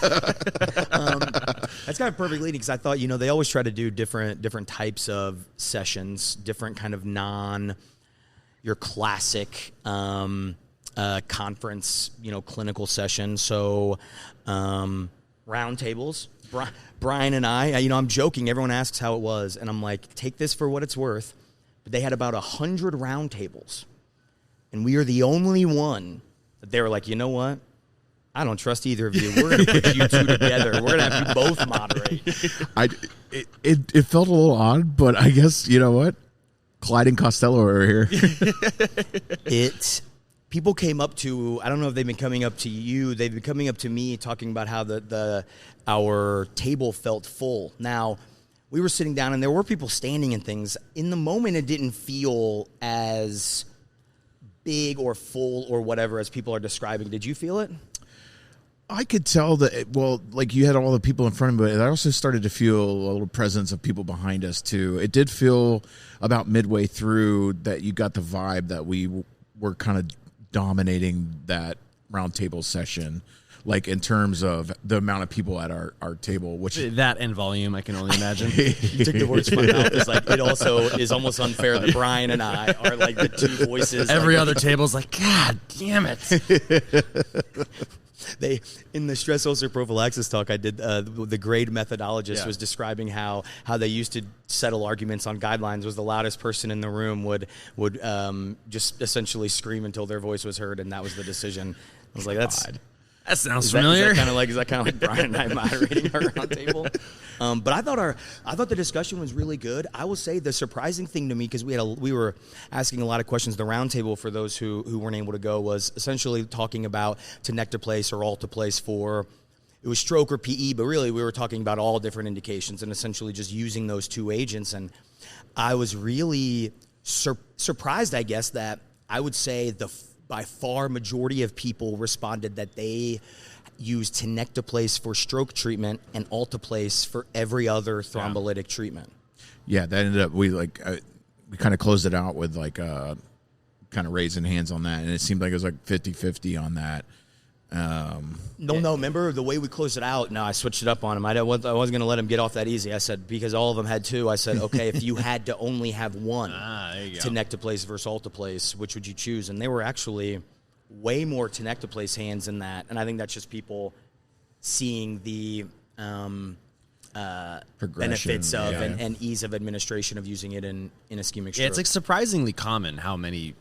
kind of perfect leading, because I thought, they always try to do different types of sessions, different kind of your classic conference, clinical session. So roundtables. Brian and I, I'm joking. Everyone asks how it was, and I'm like, take this for what it's worth. But they had about 100 roundtables, and we are the only one. They were like, you know what? I don't trust either of you. We're going to put you two together. We're going to have you both moderate. It felt a little odd, but I guess, you know what? Clyde and Costello are here. People came up to, I don't know if they've been coming up to you. They've been coming up to me talking about how our table felt full. Now, we were sitting down and there were people standing and things. In the moment, it didn't feel as big or full or whatever as people are describing. Did you feel it? I could tell that, like you had all the people in front of me, but I also started to feel a little presence of people behind us too. It did feel about midway through that you got the vibe that we were kind of dominating that roundtable session, like in terms of the amount of people at our table, which that and volume, I can only imagine. You took the words from my mouth. It's like, it also is almost unfair that Brian and I are like the two voices. Every other table's like, God damn it. In the stress ulcer prophylaxis talk I did, the grade methodologist was describing how they used to settle arguments on guidelines. Was the loudest person in the room would just essentially scream until their voice was heard, and that was the decision. I was like, that sounds familiar. Is that kind of like Brian and I moderating our roundtable? But I thought the discussion was really good. I will say the surprising thing to me, because we were asking a lot of questions. The roundtable, for those who weren't able to go, was essentially talking about tenecteplase or alteplase for, it was stroke or PE, but really we were talking about all different indications and essentially just using those two agents. And I was really surprised, I guess, that I would say by far majority of people responded that they use tenecteplase for stroke treatment and alteplase for every other thrombolytic treatment. Yeah, that ended up, kind of closed it out with like kind of raising hands on that, and it seemed like it was like 50-50 on that. No, remember the way we closed it out? No, I switched it up on him. I wasn't going to let him get off that easy. I said, because all of them had 2, I said, okay, if you had to only have one Tenectoplace versus Alteplase, which would you choose? And they were actually way more Tenectoplace hands than that. And I think that's just people seeing the benefits of and ease of administration of using it in ischemic stroke. Yeah, it's like surprisingly common how many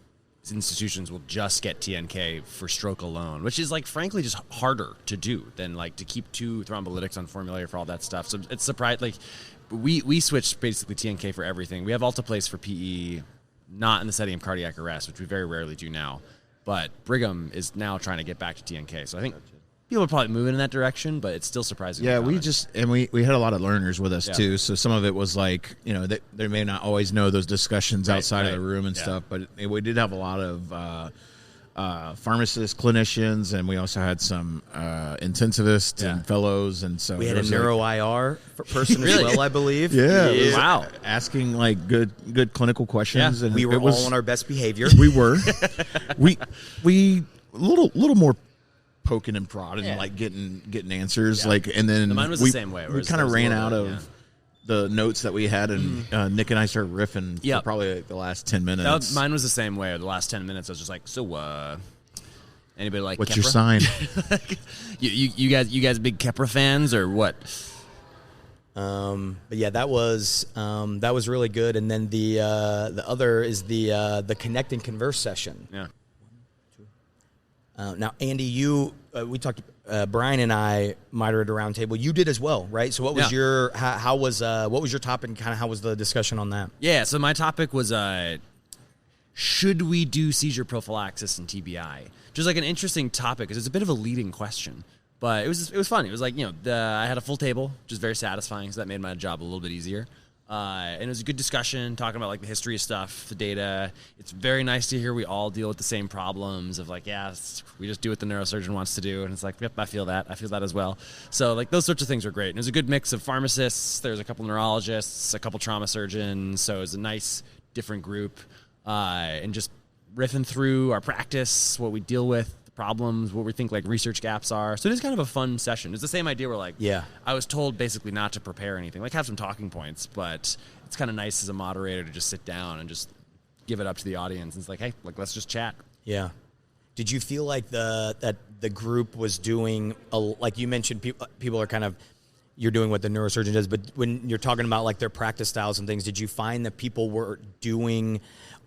institutions will just get TNK for stroke alone, which is like frankly just harder to do than like to keep 2 thrombolytics on formulary for all that stuff. So it's surprised. Like we switched basically TNK for everything. We have Alteplase for PE, not in the setting of cardiac arrest, which we very rarely do now. But Brigham is now trying to get back to TNK. So I think people are probably moving in that direction, but it's still surprising. Yeah, we had a lot of learners with us too. So some of it was like, they may not always know those discussions outside of the room and stuff, but we did have a lot of pharmacists, clinicians, and we also had some intensivists and fellows, and so we had a neuro IR person as well, I believe. Yeah. Wow. Asking like good clinical questions, and we were all on our best behavior. We were. we a little more poking and prodding, like getting answers, like, and then mine was the same way. We kind of ran out of the notes that we had, and Nick and I started riffing for probably like the last 10 minutes. Mine was the same way. The last 10 minutes, I was just like, so, anybody like what's Kepra? your sign? you guys big Kepra fans or what? But yeah, that was really good. And then the other is the connect and converse session. Yeah. Now, Andy, we talked. Brian and I moderated a round table. You did as well, right? So, what was your what was your topic, and kind of how was the discussion on that? Yeah. So my topic was should we do seizure prophylaxis in TBI? Which is like an interesting topic because it's a bit of a leading question, but it was fun. It was like I had a full table, which is very satisfying. So that made my job a little bit easier. And it was a good discussion talking about like the history of stuff, the data. It's very nice to hear we all deal with the same problems of like, we just do what the neurosurgeon wants to do. And it's like, yep, I feel that as well. So like those sorts of things are great. And it was a good mix of pharmacists. There's a couple neurologists, a couple trauma surgeons. So it was a nice different group. And just riffing through our practice, what we deal with, problems, what we think like research gaps are. So it is kind of a fun session. It's the same idea where like, I was told basically not to prepare anything, like have some talking points, but it's kind of nice as a moderator to just sit down and just give it up to the audience. And it's like, hey, like let's just chat. Yeah. Did you feel like that the group was doing like you mentioned, people are kind of, you're doing what the neurosurgeon does, but when you're talking about like their practice styles and things, did you find that people were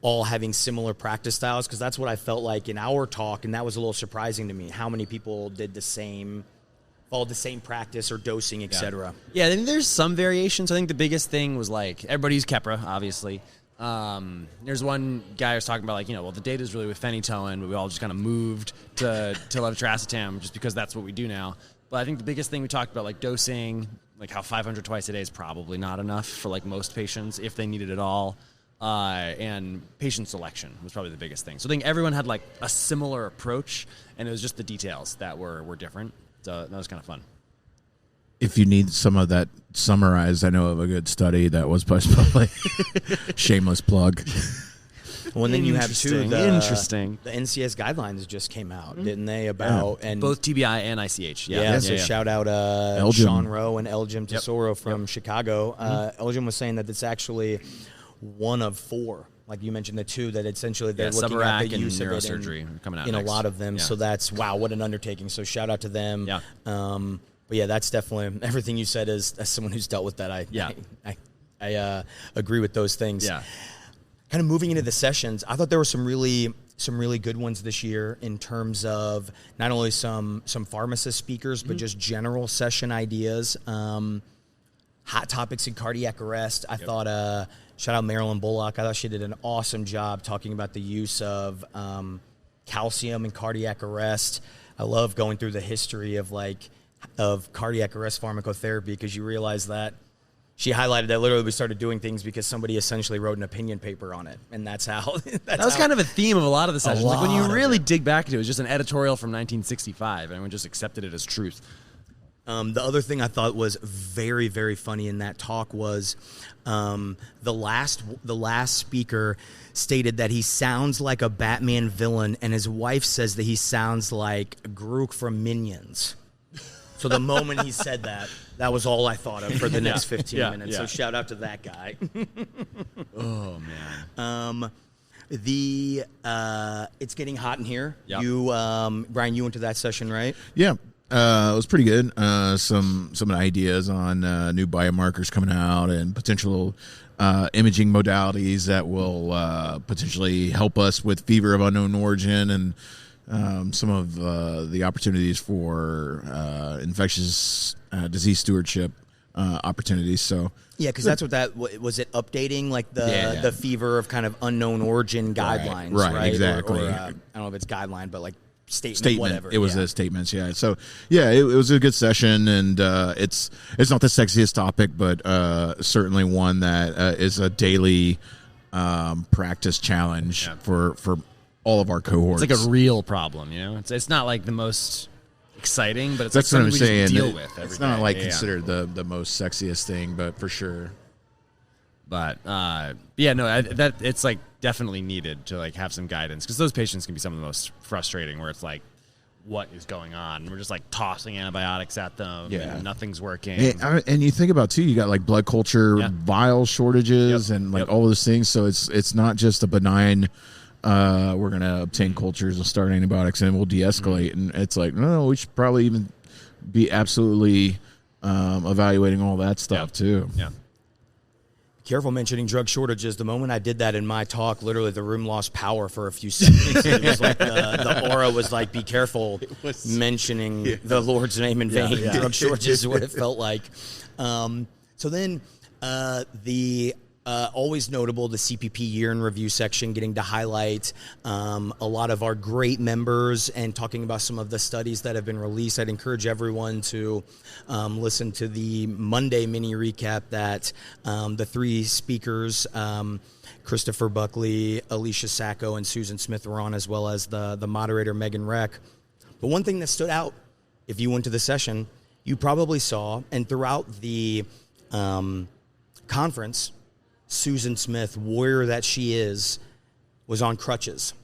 all having similar practice styles? Because that's what I felt like in our talk, and that was a little surprising to me, how many people followed the same practice or dosing, etc. Yeah, I mean, there's some variations. I think the biggest thing was like, everybody used Kepra, obviously. There's one guy who was talking about like, the data is really with phenytoin, but we all just kind of moved to levetiracetam just because that's what we do now. But I think the biggest thing we talked about, like dosing, like how 500 twice a day is probably not enough for like most patients if they need it at all. And patient selection was probably the biggest thing. So I think everyone had like a similar approach, and it was just the details that were different. So that was kind of fun. If you need some of that summarized, I know of a good study that was published. Shameless plug. Well, and then you have too the NCS guidelines just came out, didn't they? About and both TBI and ICH. So shout out Sean Rowe and Elgin Tesoro from Chicago. Elgin was saying that it's actually one of 4, like you mentioned, the 2 that essentially they're looking at the use of neurosurgery coming out in next. A lot of them. So that's what an undertaking. So shout out to them. Yeah. But yeah, that's definitely everything you said. As someone who's dealt with that, I agree with those things. Yeah. Kind of moving into the sessions, I thought there were some really good ones this year in terms of not only some pharmacist speakers, but just general session ideas. Hot topics in cardiac arrest. I thought. Shout out Marilyn Bullock. I thought she did an awesome job talking about the use of calcium in cardiac arrest. I love going through the history of cardiac arrest pharmacotherapy, because you realize that she highlighted that literally we started doing things because somebody essentially wrote an opinion paper on it, and that's how. That was kind of a theme of a lot of the sessions. Like when you really dig back into it, it was just an editorial from 1965, and everyone just accepted it as truth. The other thing I thought was very, very funny in that talk was the last speaker stated that he sounds like a Batman villain, and his wife says that he sounds like Groot from Minions. So the moment he said that, that was all I thought of for the next 15 minutes. Yeah. So shout out to that guy. Oh man. It's getting hot in here. Yep. You, Brian, you went to that session, right? Yeah. It was pretty good. Some ideas on new biomarkers coming out and potential imaging modalities that will potentially help us with fever of unknown origin, and some of the opportunities for infectious disease stewardship opportunities. So Yeah, because that's what that was. It updating like the fever of kind of unknown origin guidelines, right? Exactly. Or, I don't know if it's guideline, but like statement. Whatever. It was a statements. Yeah. So yeah, it was a good session, and it's not the sexiest topic, but certainly one that is a daily practice challenge for all of our cohorts. It's like a real problem, you know. It's not like the most exciting, but it's that's like what I'm something we saying. just deal with every it's not day. like considered the most sexiest thing, but for sure. But that it's like definitely needed to like have some guidance, because those patients can be some of the most frustrating, where it's like, what is going on? And we're just like tossing antibiotics at them, and nothing's working. And you think about too, you got like blood culture vial shortages and like all those things. So it's not just a benign. We're gonna obtain cultures and start antibiotics, and we'll de-escalate. And it's like, no, we should probably even be absolutely evaluating all that stuff too. Yeah. Careful mentioning drug shortages. The moment I did that in my talk, literally the room lost power for a few seconds. It was like the aura was like, be careful mentioning the Lord's name in vain. Drug shortages is what it felt like. So then the always notable, the CPP year in review section, getting to highlight a lot of our great members and talking about some of the studies that have been released. I'd encourage everyone to listen to the Monday mini recap that the three speakers, Christopher Buckley, Alicia Sacco, and Susan Smith were on, as well as the moderator, Megan Reck. But one thing that stood out, if you went to the session, you probably saw, and throughout the conference, Susan Smith, warrior that she is, was on crutches.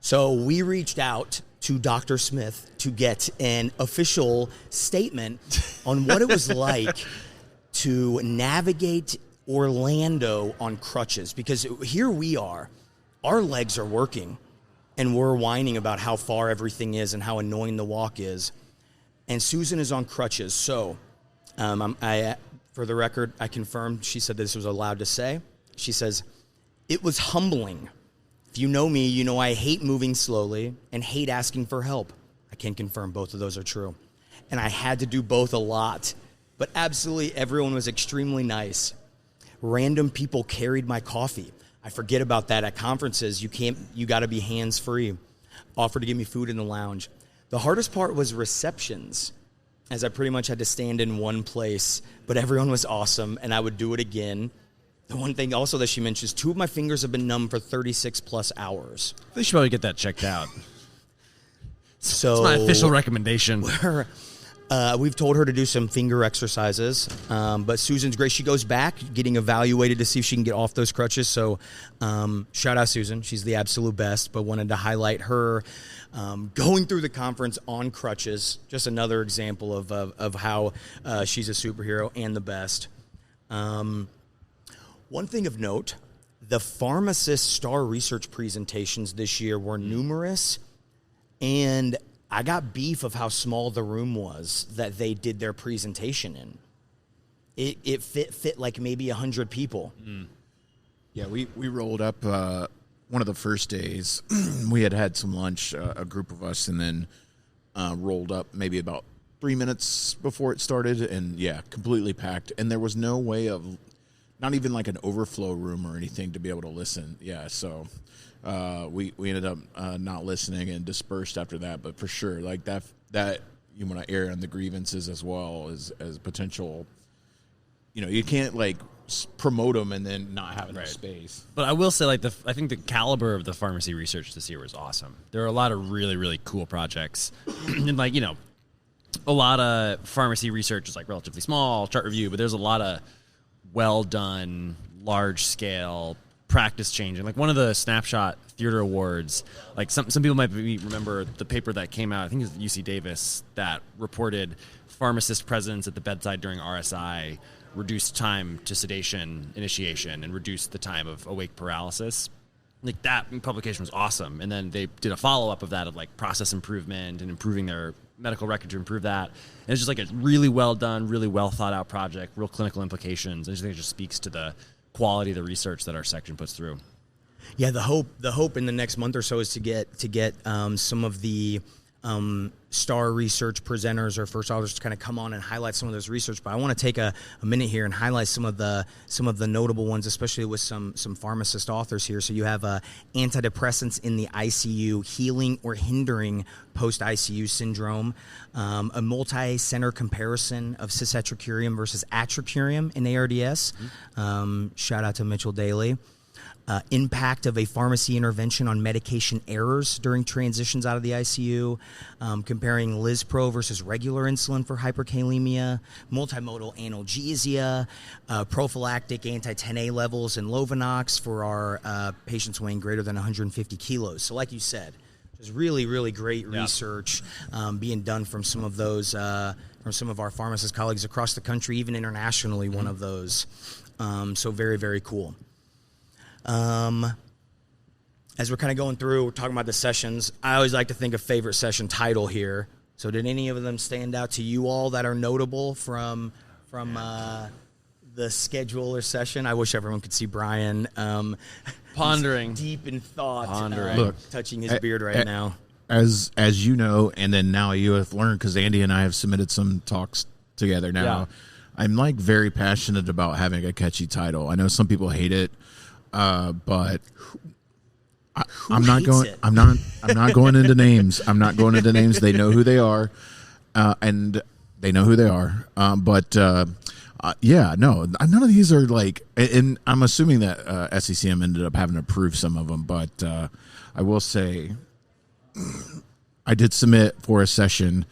So we reached out to Dr. Smith to get an official statement on what it was like to navigate Orlando on crutches. Because here we are, our legs are working, and we're whining about how far everything is and how annoying the walk is. And Susan is on crutches. So for the record, I confirmed she said this was allowed to say. She says, it was humbling. If you know me, you know I hate moving slowly and hate asking for help. I can confirm both of those are true. And I had to do both a lot. But absolutely everyone was extremely nice. Random people carried my coffee. I forget about that at conferences. You got to be hands-free. Offered to give me food in the lounge. The hardest part was receptions, as I pretty much had to stand in one place, but everyone was awesome, and I would do it again. The one thing also that she mentions, 2 of my fingers have been numb for 36 plus hours. They should probably get that checked out. So it's my official recommendation. We've told her to do some finger exercises, but Susan's great. She goes back, getting evaluated to see if she can get off those crutches. So shout out Susan. She's the absolute best, but wanted to highlight her going through the conference on crutches. Just another example of how she's a superhero and the best. One thing of note, the pharmacist star research presentations this year were numerous, and I got beef of how small the room was that they did their presentation in. It fit like maybe 100 people. Mm. Yeah, we rolled up one of the first days. We had some lunch, a group of us, and then rolled up maybe about 3 minutes before it started, and completely packed. And there was no way of, not even like an overflow room or anything to be able to listen. Yeah, so we ended up not listening and dispersed after that. But for sure, like that you want to air on the grievances as well as potential. You know, you can't like promote them and then not have enough space. But I will say, like, I think the caliber of the pharmacy research this year was awesome. There are a lot of really, really cool projects. And, like, you know, a lot of pharmacy research is like relatively small, chart review, but there's a lot of well done, large scale practice changing. Like one of the Snapshot Theater Awards, like some people might remember the paper that came out, I think it was UC Davis, that reported pharmacist presence at the bedside during RSI reduced time to sedation initiation and reduced the time of awake paralysis. Like that publication was awesome. And then they did a follow-up of that of like process improvement and improving their medical record to improve that. And it's just like a really well done, really well thought out project, real clinical implications. I just think it just speaks to the quality of the research that our section puts through. Yeah, the hope in the next month or so is to get some of the star research presenters or first authors to kind of come on and highlight some of those research. But I want to take a minute here and highlight some of the notable ones, especially with some pharmacist authors here. So you have antidepressants in the ICU, healing or hindering post-ICU syndrome, a multi-center comparison of cisatracurium versus atracurium in ARDS. Shout out to Mitchell Daly. Impact of a pharmacy intervention on medication errors during transitions out of the ICU, comparing Lispro versus regular insulin for hyperkalemia, multimodal analgesia, prophylactic anti-10A levels in Lovenox for our patients weighing greater than 150 kilos. So like you said, there's really, really great research being done from some of those, from some of our pharmacist colleagues across the country, even internationally, one of those. So very, very cool. As we're kind of going through, we're talking about the sessions, I always like to think of favorite session title here. So did any of them stand out to you all that are notable from the schedule or session? I wish everyone could see Brian pondering, deep in thought, Look, touching his beard right now. As you know, and then now you have learned, because Andy and I have submitted some talks together now. Yeah. I'm like very passionate about having a catchy title. I know some people hate it. But I'm not going. I'm not going into names. I'm not going into names. They know who they are, and they know who they are. Yeah, no, none of these are like. And I'm assuming that SCCM ended up having to approve some of them. But I will say, I did submit for a session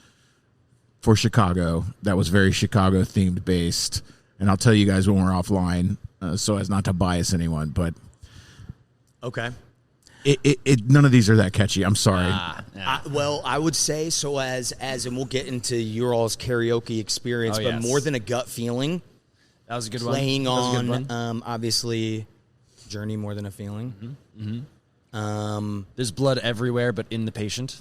for Chicago that was very Chicago themed based, and I'll tell you guys when we're offline. So as not to bias anyone, but okay, none of these are that catchy. I'm sorry. Well, I would say so. As and we'll get into your all's karaoke experience, but more than a gut feeling. That was a good playing one. Playing on, obviously, Journey more than a feeling. Mm-hmm. There's blood everywhere, but in the patient.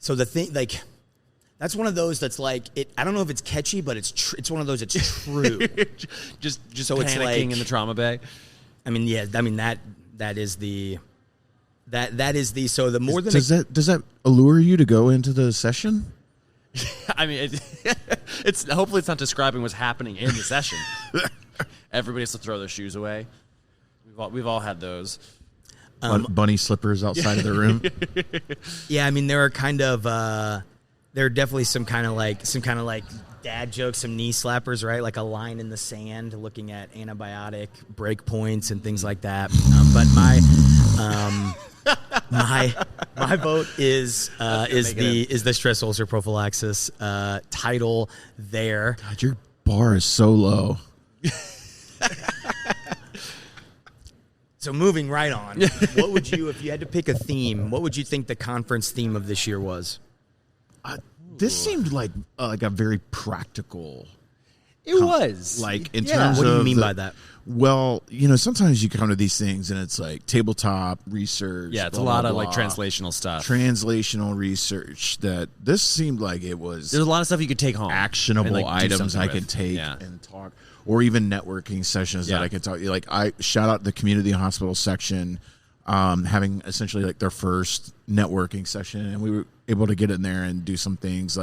So the thing, like. That's one of those that's like it. I don't know if it's catchy, but it's one of those. It's true. just so panicking it's like, in the trauma bay. I mean, yeah. I mean that is the that is the. So the more than does that allure you to go into the session? I mean, it's hopefully it's not describing what's happening in the session. Everybody has to throw their shoes away. We've all had those. Bunny slippers outside of the room. Yeah, I mean there are kind of. There are definitely some kind of like dad jokes, some knee slappers, right? Like a line in the sand, looking at antibiotic break points and things like that. But my vote is the stress ulcer prophylaxis title there. God, your bar is so low. So moving right on, what would you, if you had to pick a theme, what would you think the conference theme of this year was? This seemed like a very practical. It was like in terms of. What do you mean by that? Well, sometimes you come to these things and it's like tabletop research. Yeah, it's a lot of like translational stuff. Translational research. That this seemed like it was. There's a lot of stuff you could take home. Actionable items I could take and talk, or even networking sessions that I could talk. Like I shout out the community hospital section. Having essentially like their first networking session, and we were able to get in there and do some things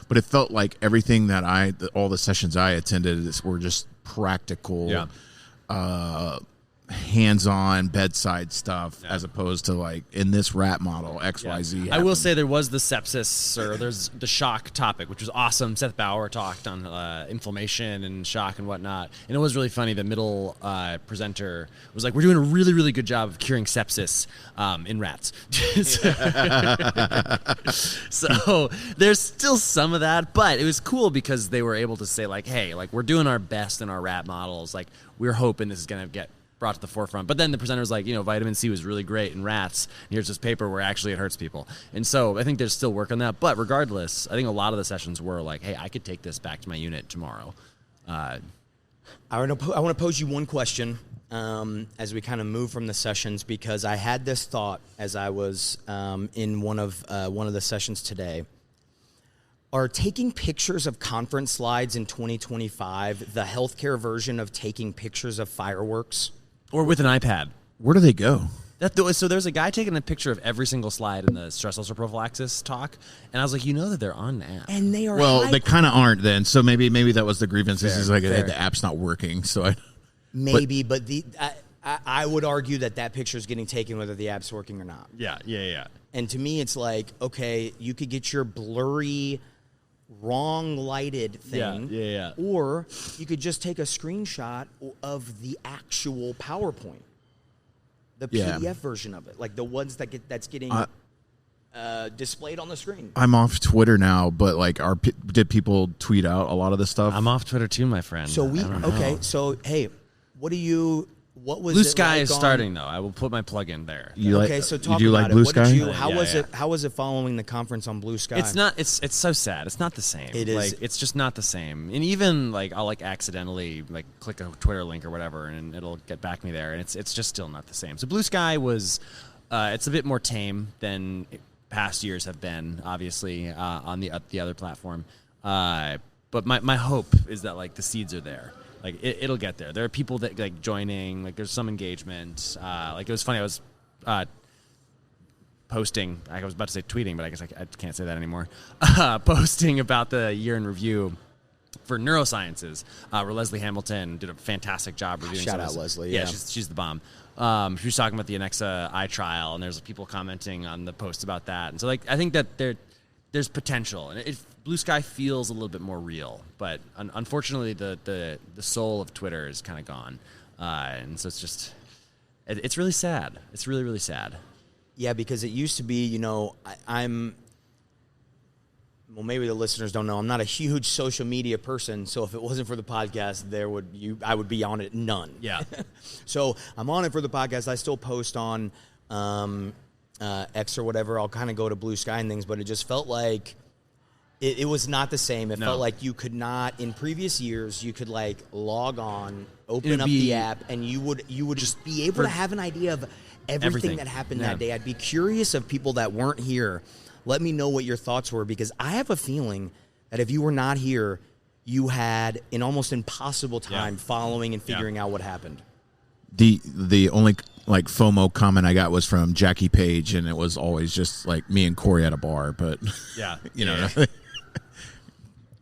but it felt like everything that all the sessions I attended were just practical, hands-on bedside stuff as opposed to like in this rat model XYZ. I will say there was the sepsis or there's the shock topic, which was awesome. Seth Bauer talked on inflammation and shock and whatnot, and it was really funny. The middle presenter was like, "We're doing a really, really good job of curing sepsis in rats." So there's still some of that, but it was cool because they were able to say like, "Hey, like we're doing our best in our rat models. Like we're hoping this is going to get brought to the forefront." But then the presenter was like, vitamin C was really great in rats. And here's this paper where actually it hurts people. And so I think there's still work on that. But regardless, I think a lot of the sessions were like, hey, I could take this back to my unit tomorrow. I want to pose you one question as we kind of move from the sessions, because I had this thought as I was in one of the sessions today. Are taking pictures of conference slides in 2025 the healthcare version of taking pictures of fireworks? Or with an iPad. Where do they go? So there's a guy taking a picture of every single slide in the stress ulcer prophylaxis talk, and I was like, that they're on the app. And they are they kind of aren't then. So maybe that was the grievance. This is like fair. the app's not working. So I would argue that picture is getting taken whether the app's working or not. Yeah. And to me, it's like, okay, you could get your blurry, wrong lighted thing, or you could just take a screenshot of the actual PowerPoint, the PDF version of it, like the ones that's getting displayed on the screen. I'm off Twitter now, but like, did people tweet out a lot of this stuff? I'm off Twitter too, my friend. So so hey, what was Blue it Sky like is starting though. I will put my plug in there. So talk about Blue it. Sky? How was it following the conference on Blue Sky? It's not. It's so sad. It's not the same. It is. Like, it's just not the same. And even like I'll like accidentally like click a Twitter link or whatever, and it'll get back me there, and it's just still not the same. So Blue Sky was, it's a bit more tame than past years have been, obviously on the other platform. But my hope is that like the seeds are there. Like it'll get there. There are people that like joining. Like there's some engagement. Like it was funny. I was posting. I was about to say tweeting, but I guess I can't say that anymore. Posting about the year in review for neurosciences, where Leslie Hamilton did a fantastic job reviewing. Shout out Leslie. Yeah, she's the bomb. She was talking about the Anexa eye trial, and there's people commenting on the post about that. And so like I think that there's potential, and Blue Sky feels a little bit more real, but unfortunately, the soul of Twitter is kind of gone, and so it's just it's really sad. It's really, really sad. Yeah, because it used to be, I'm. Well, maybe the listeners don't know. I'm not a huge social media person, so if it wasn't for the podcast, I would be on it none. Yeah. So I'm on it for the podcast. I still post on X or whatever. I'll kind of go to Blue Sky and things, but it just felt like. It was not the same. It felt like you could not, in previous years, you could like log on, open up the app, and you would just be able to have an idea of everything that happened that day. I'd be curious of people that weren't here. Let me know what your thoughts were, because I have a feeling that if you were not here, you had an almost impossible time following and figuring out what happened. The only like FOMO comment I got was from Jackie Page, and it was always just like me and Corey at a bar, but you know.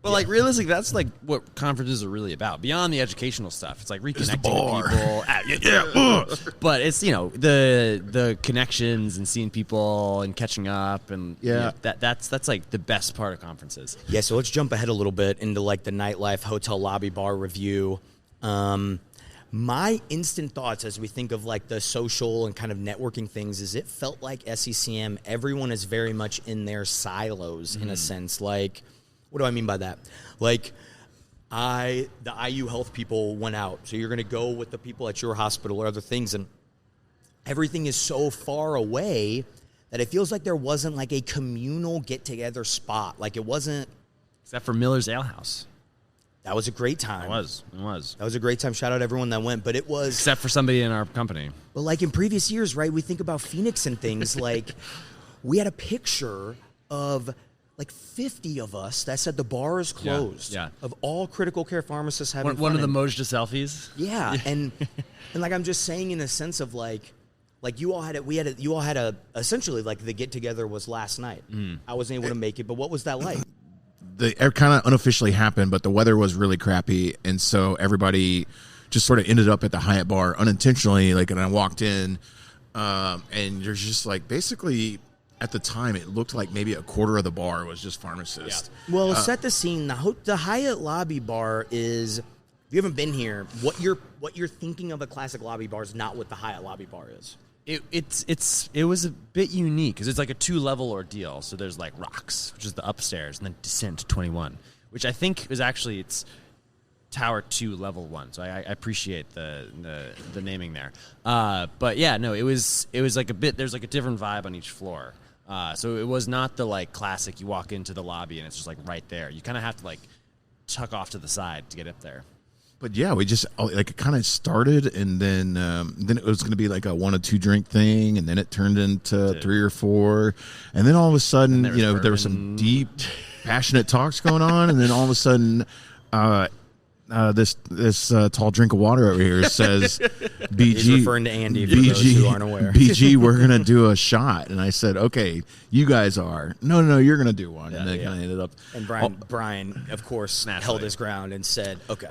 Well, like realistically, that's like what conferences are really about. Beyond the educational stuff, it's like reconnecting with people. But it's the connections and seeing people and catching up, and that's like the best part of conferences. Yeah, so let's jump ahead a little bit into like the nightlife hotel lobby bar review. My instant thoughts as we think of like the social and kind of networking things is it felt like SCCM, everyone is very much in their silos in a sense. Like, what do I mean by that? Like, the IU health people went out. So you're going to go with the people at your hospital or other things. And everything is so far away that it feels like there wasn't like a communal get-together spot. Like it wasn't. Except for Miller's Ale House. That was a great time. It was. That was a great time. Shout out everyone that went. But it was. Except for somebody in our company. But like in previous years, right, we think about Phoenix and things. Like we had a picture of like 50 of us that said the bar is closed. Yeah. Of all critical care pharmacists having one of the Mojda selfies. Yeah. and like I'm just saying in a sense of like you all had it. You all had a essentially like the get together was last night. I wasn't able to make it, but what was that like? It kind of unofficially happened, but the weather was really crappy, and so everybody just sort of ended up at the Hyatt bar unintentionally. Like, and I walked in, and there's just like basically at the time it looked like maybe a quarter of the bar was just pharmacists. Yeah. Well, set the scene. The Hyatt lobby bar is. If you haven't been here, what you're thinking of a classic lobby bar is not what the Hyatt lobby bar is. It was a bit unique because it's like a 2-level ordeal. So there's like Rocks, which is the upstairs, and then Descent 21, which I think is actually it's Tower 2, Level 1. So I appreciate the naming there. But yeah, no, it was like a bit. There's like a different vibe on each floor. So it was not the like classic. You walk into the lobby and it's just like right there. You kind of have to like tuck off to the side to get up there. But yeah, we just like it kind of started, and then it was going to be like a 1 or 2 drink thing, and then it turned into 3 or 4, and then all of a sudden, there was some deep, passionate talks going on, and then all of a sudden, this tall drink of water over here says, "BG." He's referring to Andy for those who aren't aware. BG, we're gonna do a shot, and I said, "Okay, you guys are." No, you're gonna do one, and then kind of ended up. And Brian, of course, held his ground and said, "Okay."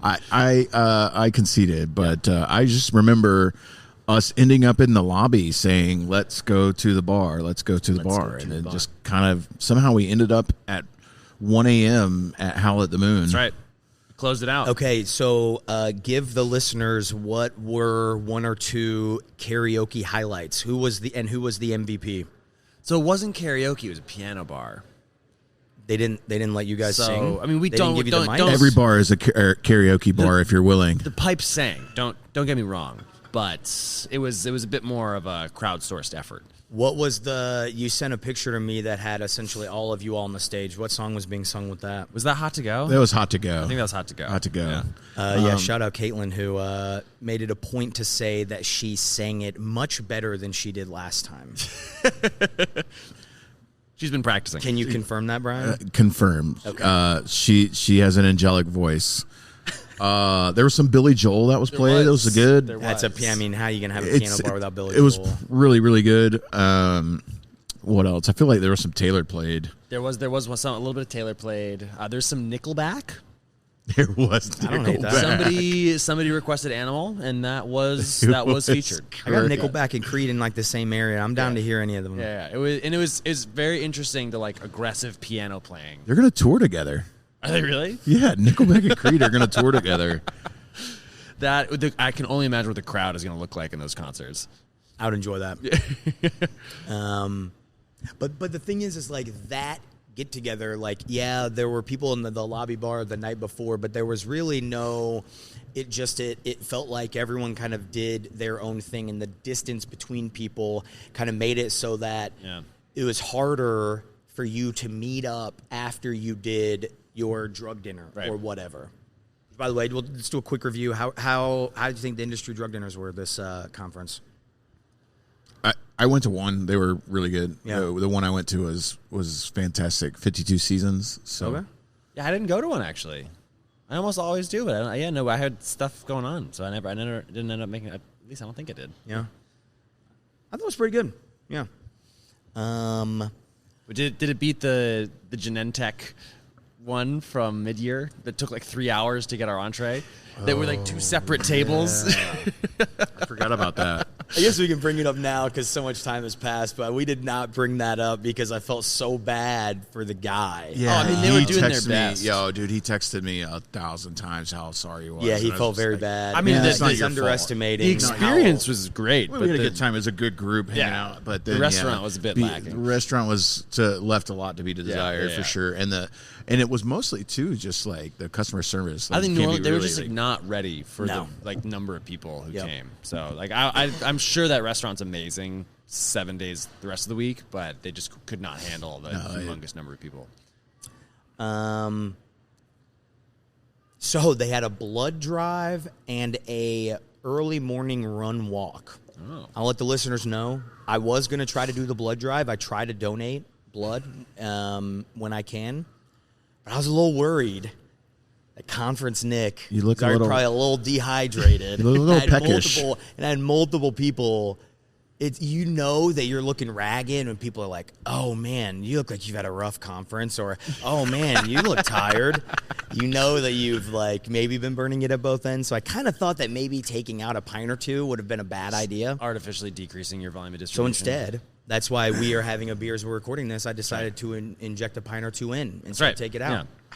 I conceded, but I just remember us ending up in the lobby saying, "Let's go to the bar. Let's go to the bar," and then just kind of somehow we ended up at 1 a.m. at Howl at the Moon. That's right. Closed it out. Okay, so give the listeners what were 1 or 2 karaoke highlights. Who was the MVP? So it wasn't karaoke; it was a piano bar. They didn't let you guys sing. I mean, They didn't give you the mic? Every bar is a karaoke bar if you're willing. The pipes sang. Don't get me wrong, but it was a bit more of a crowdsourced effort. What was you sent a picture to me that had essentially all of you all on the stage. What song was being sung with that? Was that Hot to Go? That was Hot to Go. I think that was Hot to Go. Hot to Go. Yeah. Shout out Caitlin, who made it a point to say that she sang it much better than she did last time. She's been practicing. Can you confirm that, Brian? Confirmed. Okay. She has an angelic voice. There was some Billy Joel that was played. It was good. That's I mean, how are you gonna have a piano bar without Billy Joel? It was really, really good. What else? I feel like there was some Taylor played. There was a little bit of Taylor played. There's some Nickelback. There was Nickelback. I don't hate that. Somebody requested Animal, and that was featured. I got Nickelback and Creed in like the same area. I'm down to hear any of them. Yeah, it was very interesting to like aggressive piano playing. They're gonna tour together. Are they really? Yeah, Nickelback and Creed are gonna tour together. I can only imagine what the crowd is gonna look like in those concerts. I would enjoy that. But the thing is like that get together, like, yeah, there were people in the lobby bar the night before, but there was really it felt like everyone kind of did their own thing, and the distance between people kind of made it so that it was harder for you to meet up after you did your drug dinner or whatever. By the way, let's do a quick review. How did you think the industry drug dinners were this conference? I went to one. They were really good. Yeah. The one I went to was fantastic. 52 seasons. So. Okay. Yeah, I didn't go to one actually. I almost always do, but I had stuff going on, so I never didn't end up making it. At least I don't think I did. Yeah. I thought it was pretty good. Yeah. Did it beat the Genentech one from mid-year that took like 3 hours to get our entree? They were like 2 separate tables. I forgot about that. I guess we can bring it up now because so much time has passed, but we did not bring that up because I felt so bad for the guy. Yeah, I mean, they were doing their best. Yo, dude, he texted me 1,000 times how sorry he was. Yeah, he felt very bad. I mean, he's that's underestimating. The experience was great. We had a good time. It was a good group hanging out. But then, the restaurant was a bit lacking. The restaurant left a lot to be desired for sure. And it was mostly too just like the customer service. Like, I think they were just like, not ready for the number of people who came. So like I'm sure that restaurant's amazing 7 days the rest of the week, but they just could not handle the humongous number of people. So they had a blood drive and a early morning run walk. Oh. I'll let the listeners know. I was going to try to do the blood drive. I try to donate blood when I can. But I was a little worried. At Conference Nick, you look probably a little dehydrated. You look a little peckish. I had multiple people it's, you know that you're looking ragged when people are like, oh, man, you look like you've had a rough conference, or, oh, man, you look tired. You know that you've, like, maybe been burning it at both ends. So I kind of thought that maybe taking out a pint or two would have been a bad idea. Artificially decreasing your volume of distribution. So instead, that's why we are having a beer as we're recording this. I decided to inject a pint or two in instead of take it out. Yeah.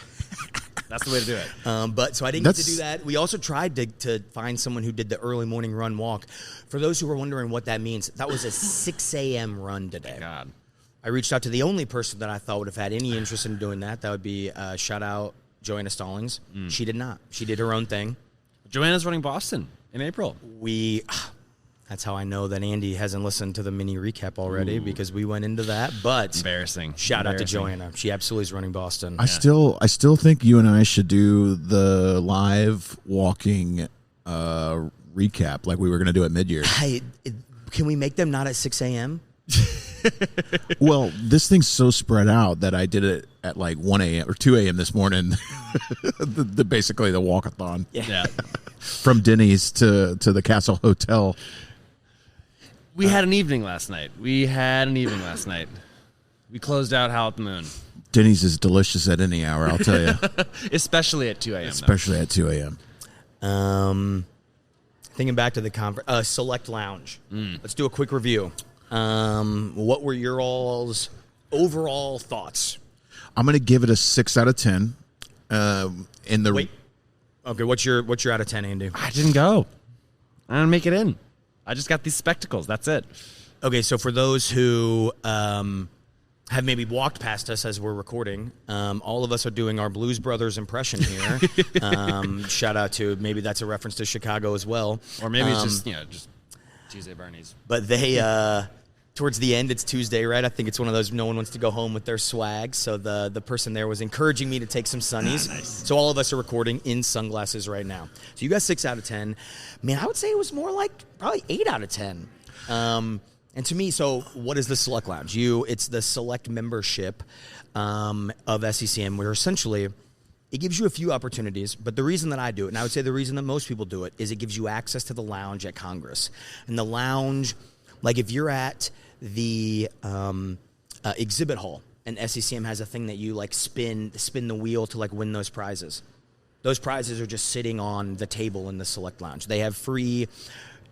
That's the way to do it. But so I didn't get to do that. We also tried to find someone who did the early morning run walk. For those who were wondering what that means, that was a 6 a.m. run today. God. I reached out to the only person that I thought would have had any interest in doing that. That would be shout out Joanna Stallings. She did not. She did her own thing. Joanna's running Boston in April. That's how I know that Andy hasn't listened to the mini recap already, because we went into that. But embarrassing. Shout out to Joanna. She absolutely is running Boston. I still think you and I should do the live walking recap like we were going to do at mid-year. Can we make them not at 6 a.m.? Well, this thing's so spread out that I did it at like 1 a.m. or 2 a.m. this morning. Basically the walkathon. Yeah. From Denny's to the Castle Hotel. We had an evening last night. We closed out Howl at the Moon. Denny's is delicious at any hour, I'll tell you. Especially at 2 a.m. Especially at 2 a.m. Thinking back to the conference, Select Lounge. Let's do a quick review. What were your all's overall thoughts? I'm going to give it a 6 out of 10. Wait. Okay, what's your out of 10, Andy? I didn't go. I didn't make it in. I just got these spectacles. That's it. Okay, so for those who have maybe walked past us as we're recording, all of us are doing our Blues Brothers impression here. Shout out to, maybe that's a reference to Chicago as well. Or maybe it's just Tuesday Barney's. But they, towards the end, it's Tuesday, right? I think it's one of those no one wants to go home with their swag. So the person there was encouraging me to take some sunnies. Nice. So all of us are recording in sunglasses right now. So you got 6 out of 10. Man, I would say it was more like probably 8 out of 10. And to me, so what is the Select Lounge? It's the select membership of SCCM, where essentially it gives you a few opportunities, but the reason that I do it, and I would say the reason that most people do it, is it gives you access to the lounge at Congress. And the lounge, like if you're at the exhibit hall and SCCM has a thing that you like spin the wheel to like win those prizes. Those prizes are just sitting on the table in the Select Lounge. They have free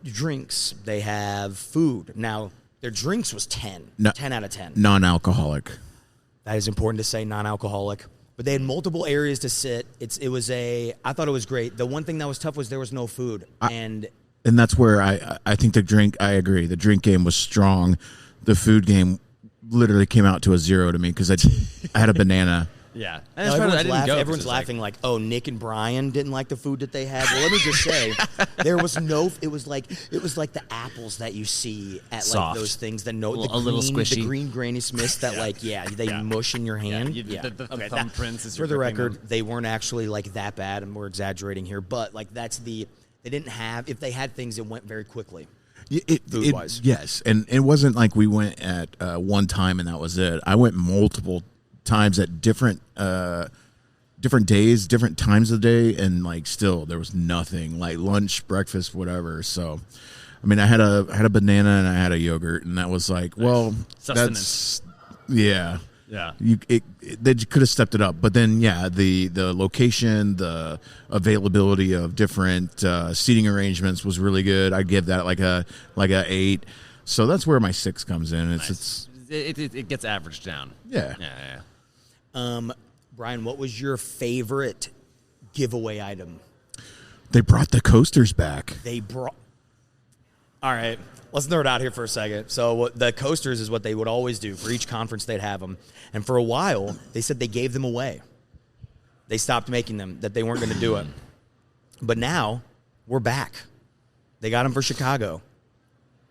drinks. They have food. Now, their drinks was 10 out of 10. Non-alcoholic. That is important to say, non-alcoholic. But they had multiple areas to sit. I thought it was great. The one thing that was tough was there was no food. And that's where I think I agree. The drink game was strong. The food game literally came out to a 0 to me because I had a banana. Yeah. No, everyone's laughing like, oh, Nick and Brian didn't like the food that they had. Well, let me just say, it was like the apples that you see at soft. Like those things that little squishy. The green Granny Smiths that they mush in your hand. The thumbprints is for the record, they weren't actually like that bad, and we're exaggerating here, but like they didn't have, if they had things, it went very quickly. Food-wise. Yes, and it wasn't like we went at one time and that was it. I went multiple times at different days, different times of the day, and like still there was nothing, like lunch, breakfast, whatever. So I mean, I had a banana and I had a yogurt, and that was like, well, sustenance. Yeah. They could have stepped it up, but then the location, the availability of different seating arrangements was really good. I'd give that like a 8. So that's where my 6 comes in. It gets averaged down. Yeah. Brian, what was your favorite giveaway item? They brought the coasters back. All right, let's nerd out here for a second. So the coasters is what they would always do. For each conference, they'd have them. And for a while, they said they gave them away. They stopped making them, that they weren't going to do it. But now, we're back. They got them for Chicago.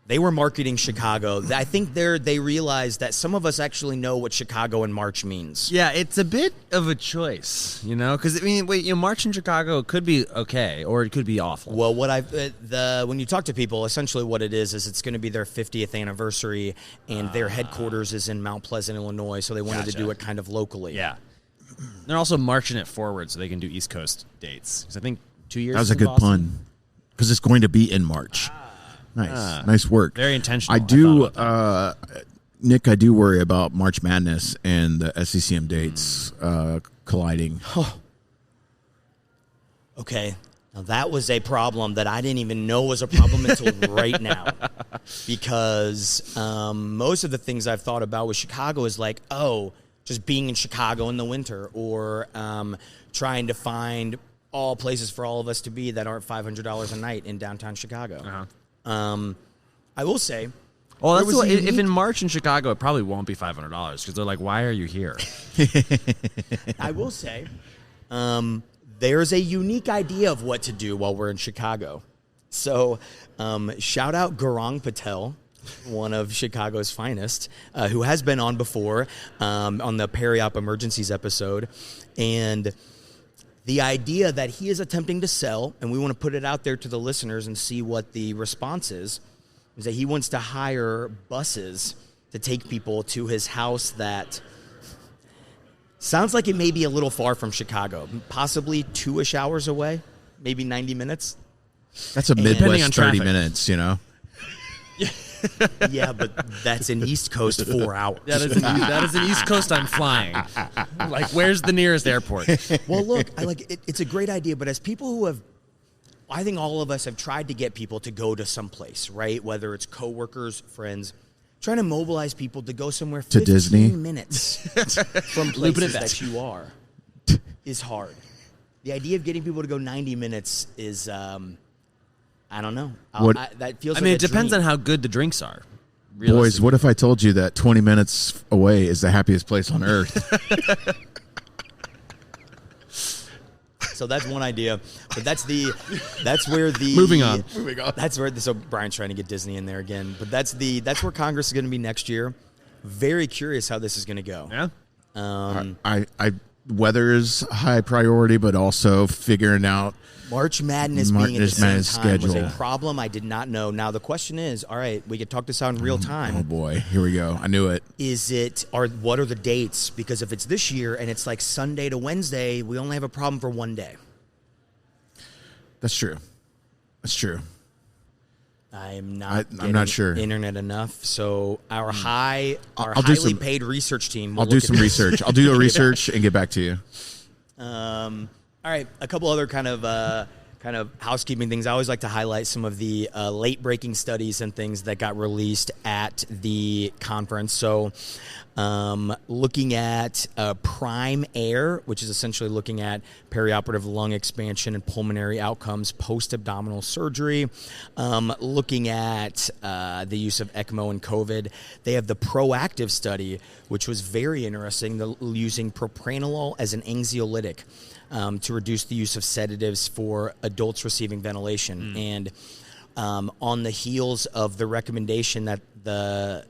They were marketing Chicago. I think they realized that some of us actually know what Chicago in March means. Yeah, it's a bit of a choice, because March in Chicago could be okay or it could be awful. Well, when you talk to people, essentially what it is it's going to be their 50th anniversary, and their headquarters is in Mount Pleasant, Illinois, so they wanted to do it kind of locally. Yeah, they're also marching it forward so they can do East Coast dates. Because I think 2 years. That was a good pun, because it's going to be in March. Nice work. Very intentional. I do, Nick. I do worry about March Madness and the SCCM dates colliding. Okay. Now, that was a problem that I didn't even know was a problem until right now. Because most of the things I've thought about with Chicago is like, just being in Chicago in the winter, or trying to find all places for all of us to be that aren't $500 a night in downtown Chicago. I will say... Well, if in March in Chicago, it probably won't be $500 because they're like, why are you here? I will say... there's a unique idea of what to do while we're in Chicago. So shout out Gaurang Patel, one of Chicago's finest, who has been on before on the Peri-Op Emergencies episode. And the idea that he is attempting to sell, and we want to put it out there to the listeners and see what the response is that he wants to hire buses to take people to his house that... sounds like it may be a little far from Chicago, possibly 2-ish hours away, maybe 90 minutes. That's a Midwest 30 minutes, Yeah, but that's an East Coast 4 hours. That is an East Coast I'm flying. Like, where's the nearest airport? Well, look, it's a great idea, but as people who have, I think all of us have tried to get people to go to someplace, right? Whether it's coworkers, friends, trying to mobilize people to go somewhere to 15 Disney minutes from places that you are is hard. The idea of getting people to go 90 minutes is, I don't know. That feels. It depends on how good the drinks are. Boys, what if I told you that 20 minutes away is the happiest place on earth? So that's one idea, but that's where the moving on. That's where so Brian's trying to get Disney in there again, but that's where Congress is going to be next year. Very curious how this is going to go. Yeah. Weather is high priority, but also figuring out March Madness being at the same time schedule was a problem I did not know. Now the question is, all right, we could talk this out in real time. Oh boy, here we go. I knew it. What are the dates? Because if it's this year and it's like Sunday to Wednesday, we only have a problem for one day. That's true. I'm not sure. Internet enough. So our highly paid research team. I'll do some research. I'll do the research and get back to you. All right, a couple other kind of housekeeping things. I always like to highlight some of the late-breaking studies and things that got released at the conference. So looking at Prime Air, which is essentially looking at perioperative lung expansion and pulmonary outcomes post-abdominal surgery. Looking at the use of ECMO and COVID. They have the Proactive study, which was very interesting, using propranolol as an anxiolytic. To reduce the use of sedatives for adults receiving ventilation. And on the heels of the recommendation that the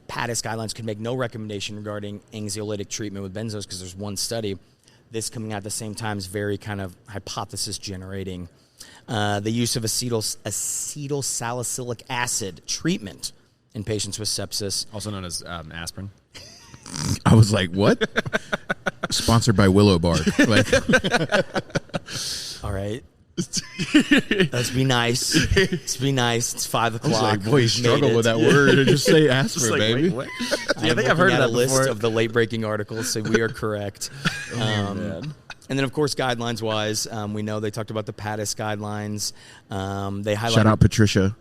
PADIS guidelines could make no recommendation regarding anxiolytic treatment with benzos because there's one study, this coming out at the same time is very kind of hypothesis generating. The use of acetyl salicylic acid treatment in patients with sepsis. Also known as aspirin. I was like, what? Sponsored by Willow Bar. All right. Let's be nice. Let's be nice. It's 5 o'clock. I was like, boy, you struggle with that word. And just say aspirin, baby. Wait, I think I've heard of that list of the late-breaking articles, so we are correct. And then, of course, guidelines-wise, we know they talked about the PADIS guidelines. They highlighted. Shout out Patricia.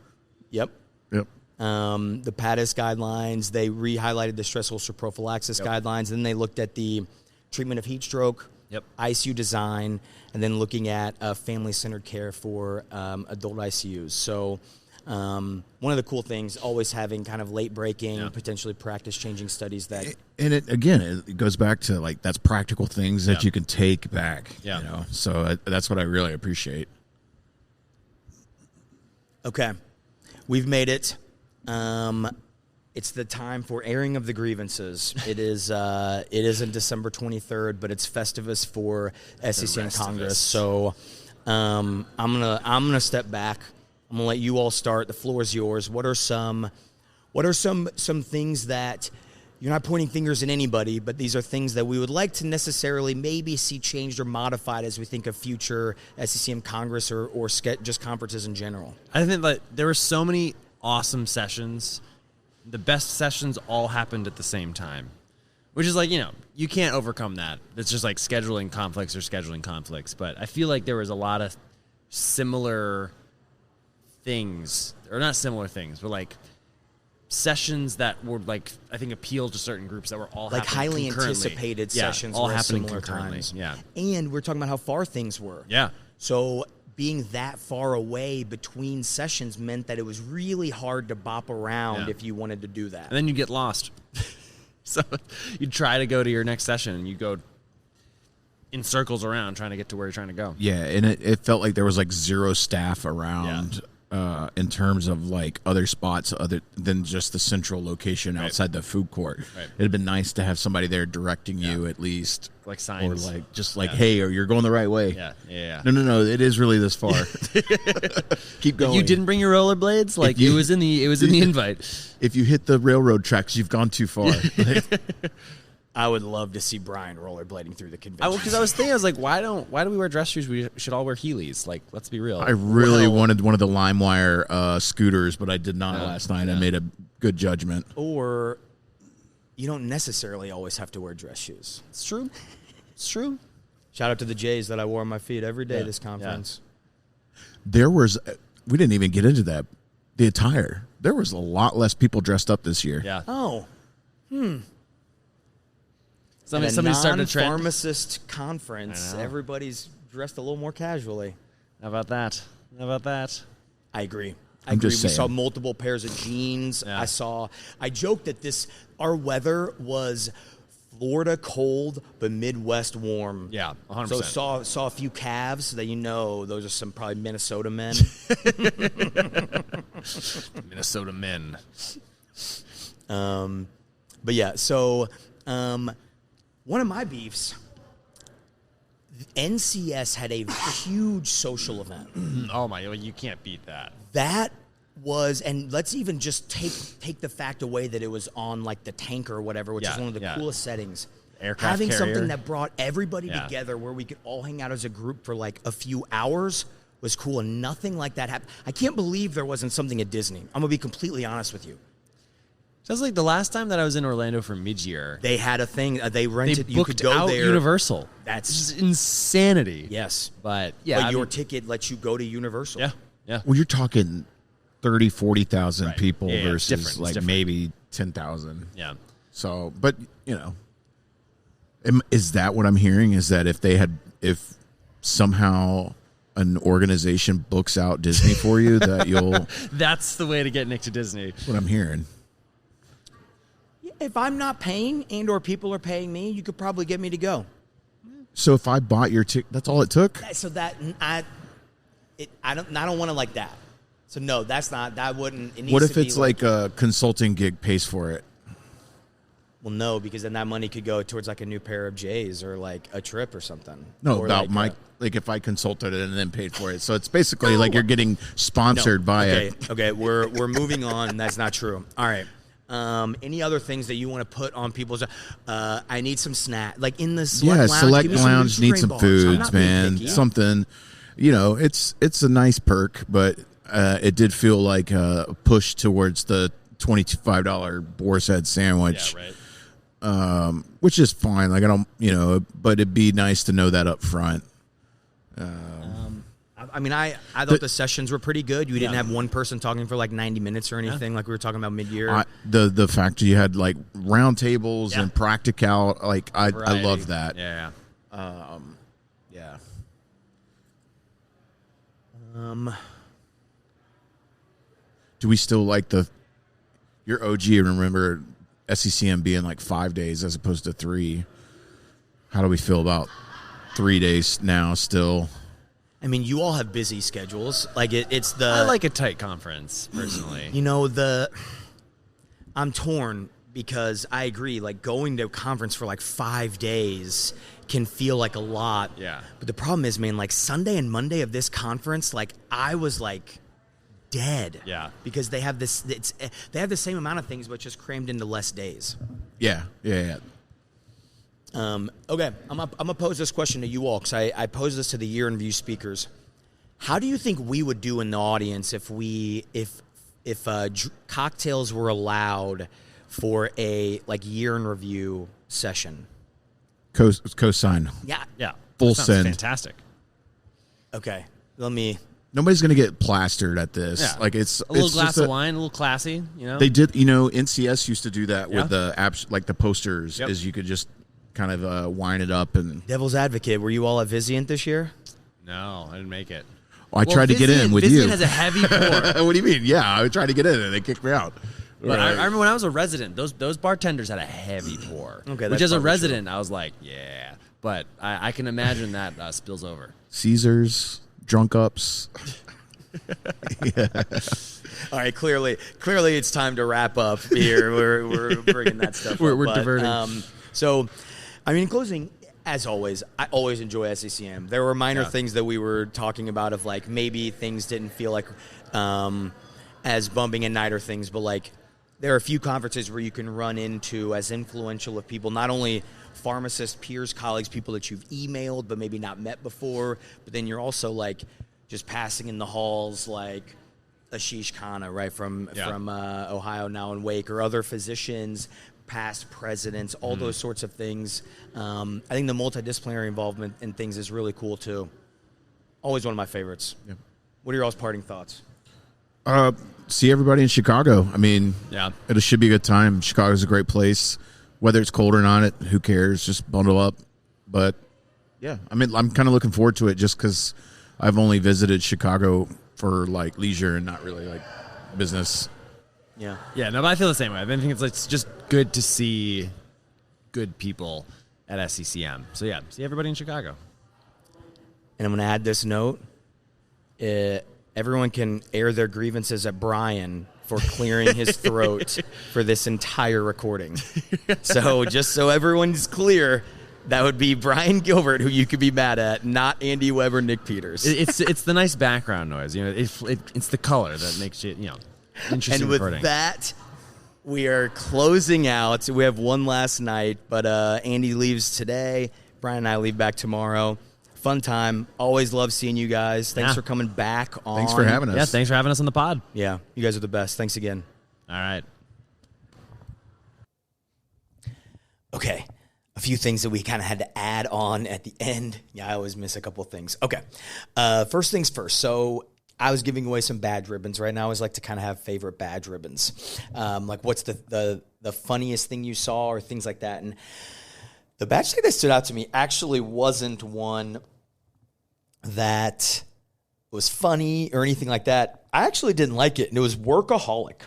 Yep. The PADIS guidelines. They re-highlighted the stress ulcer prophylaxis guidelines. And then they looked at the treatment of heat stroke, ICU design, and then looking at family-centered care for adult ICUs. So one of the cool things, always having kind of late-breaking, potentially practice-changing studies that... And it goes back to, like, that's practical things that you can take back, you know? So that's what I really appreciate. Okay. We've made it. It's the time for airing of the grievances. It isn't December 23rd, but it's Festivus for SCCM Congress. So I'm gonna step back. I'm gonna let you all start. The floor is yours. What are some things that you're not pointing fingers at anybody, but these are things that we would like to necessarily maybe see changed or modified as we think of future SCCM Congress or just conferences in general? I think that there were so many awesome sessions. The best sessions all happened at the same time, which is like, you can't overcome that. It's just like scheduling conflicts. But I feel like there was a lot of similar things, or not similar things, but like sessions that were like, I think, appeal to certain groups that were all like highly concurrently. anticipated Yeah, sessions all were at happening similar concurrently. times. Yeah. And we're talking about how far things were. Yeah. So being that far away between sessions meant that it was really hard to bop around if you wanted to do that. And then you get lost. So you try to go to your next session, and you go in circles around trying to get to where you're trying to go. Yeah, and it felt like there was like zero staff around in terms of like other spots other than just the central location outside the food court. Right. It'd been nice to have somebody there directing you at least. Like signs. Or like just like, hey, or you're going the right way. Yeah. No, it is really this far. Keep going. You didn't bring your rollerblades? Like it was in the invite. If you hit the railroad tracks, you've gone too far. I would love to see Brian rollerblading through the convention. Because I was thinking, I was like, why do we wear dress shoes? We should all wear Heelys. Like, let's be real. I really wanted one of the LimeWire scooters, but I did not last night. I made a good judgment. Or you don't necessarily always have to wear dress shoes. It's true. Shout out to the J's that I wore on my feet every day this conference. There was, we didn't even get into that, the attire. There was a lot less people dressed up this year. Yeah. Oh. Somebody started a trend. Pharmacist conference. Everybody's dressed a little more casually. How about that? I agree. I'm just We saying. saw multiple pairs of jeans. Yeah. I joked that our weather was Florida cold, but Midwest warm. Yeah, 100%. So saw a few calves so that those are some probably Minnesota men. Minnesota men. But yeah, so one of my beefs, NCS had a huge social event. Oh my, you can't beat that. That was, and let's even just take the fact away that it was on like the tanker or whatever, which is one of the coolest settings. Aircraft Having carrier. something that brought everybody together where we could all hang out as a group for like a few hours was cool, and nothing like that happened. I can't believe there wasn't something at Disney. I'm gonna be completely honest with you. Sounds like the last time that I was in Orlando for mid-year, They had a thing. They rented. they You could booked go out there. Universal. That's just insanity. yes, But your ticket lets you go to Universal. Yeah. Well, you're talking 30, 40,000 Right. people Yeah, it's versus different. It's like different. maybe 10,000. Yeah. So, but is that what I'm hearing? Is that if somehow an organization books out Disney for you, that you'll? That's the way to get Nick to Disney. That's what I'm hearing. If I'm not paying and/or people are paying me, you could probably get me to go. So if I bought your ticket, that's all it took. So that I don't want to like that. So no, that's not. That wouldn't. It needs What if to be it's like a consulting gig pays for it? Well, no, because then that money could go towards like a new pair of J's or like a trip or something. No, or about like like if I consulted it and then paid for it. So it's basically like you're getting sponsored by it. Okay, we're moving on. That's not true. All right. Any other things that you want to put on people's? I need some snack, like in the select lounge. Select give me some lounge needs some Nutrigrain bars. I'm foods, not being man. picky. Something, it's a nice perk, but it did feel like a push towards the $25 boar's head sandwich. Yeah, right. Which is fine. Like I don't, but it'd be nice to know that up front. I mean, I thought the sessions were pretty good. You didn't have one person talking for like 90 minutes or anything, like we were talking about mid-year. The fact you had like round tables and practical, like I love that. Yeah. Yeah. Do we still like your OG? Remember SCCM being like 5 days as opposed to 3? How do we feel about 3 days now still? I mean, you all have busy schedules. Like it's the. I like a tight conference personally. I'm torn because I agree. Like going to a conference for like 5 days can feel like a lot. Yeah. But the problem is, man, like Sunday and Monday of this conference, like I was like dead. Yeah. Because they have this. They have the same amount of things, but just crammed into less days. Yeah. Okay, I'm gonna pose this question to you all because I posed this to the year in review speakers. How do you think we would do in the audience if cocktails were allowed for a year in review session. Cosign. Yeah. Full Sounds send. fantastic. Okay, let me. Nobody's gonna get plastered at this. Yeah. It's A little it's glass just of wine, a little classy, They did, NCS used to do that Yeah. with the apps, like the posters, Yep. is you could just kind of wine it up. And Devil's advocate, were you all at Vizient this year? No, I didn't make it. I tried to get in with Vizient you. has a heavy pour. What do you mean? Yeah, I tried to get in and they kicked me out. But I remember when I was a resident, those bartenders had a heavy pour. Okay, which that's as a probably resident, I was like, yeah. But I can imagine that spills over. Caesars, drunk ups. All right, clearly it's time to wrap up here. We're bringing that stuff up. We're but, diverting. So, in closing, as always, I always enjoy SCCM. There were minor things that we were talking about of maybe things didn't feel like as bumping and nighter things, but there are a few conferences where you can run into as influential of people, not only pharmacists, peers, colleagues, people that you've emailed but maybe not met before, but then you're also just passing in the halls Ashish Khanna, right, from Ohio now in Wake, or other physicians, past presidents, all those sorts of things. I think the multidisciplinary involvement in things is really cool too. Always one of my favorites. Yeah. What are your all's parting thoughts? See everybody in Chicago. Yeah. It should be a good time. Chicago's a great place. Whether it's cold or not, who cares? Just bundle up. But yeah, I'm kind of looking forward to it just because I've only visited Chicago for leisure and not really business. Yeah. Yeah, no, but I feel the same way. I think it's just good to see good people at SCCM. So yeah, see everybody in Chicago. And I'm going to add this note. Everyone can air their grievances at Brian for clearing his throat for this entire recording. So just so everyone's clear, that would be Brian Gilbert, who you could be mad at, not Andy Webb or Nick Peters. It's the nice background noise. It's the color that makes it, interesting. And with recording. that, we are closing out. We have one last night, but Andy leaves today. Brian and I leave back tomorrow. Fun time. Always love seeing you guys. Thanks for coming back on. Thanks for having us. Yeah, thanks for having us on the pod. Yeah, you guys are the best. Thanks again. All right. Okay. A few things that we kind of had to add on at the end. Yeah, I always miss a couple of things. Okay. First things first. So I was giving away some badge ribbons. Right now I always like to kind of have favorite badge ribbons. What's the funniest thing you saw or things like that. And the badge thing that stood out to me actually wasn't one that was funny or anything like that. I actually didn't like it, and it was workaholic.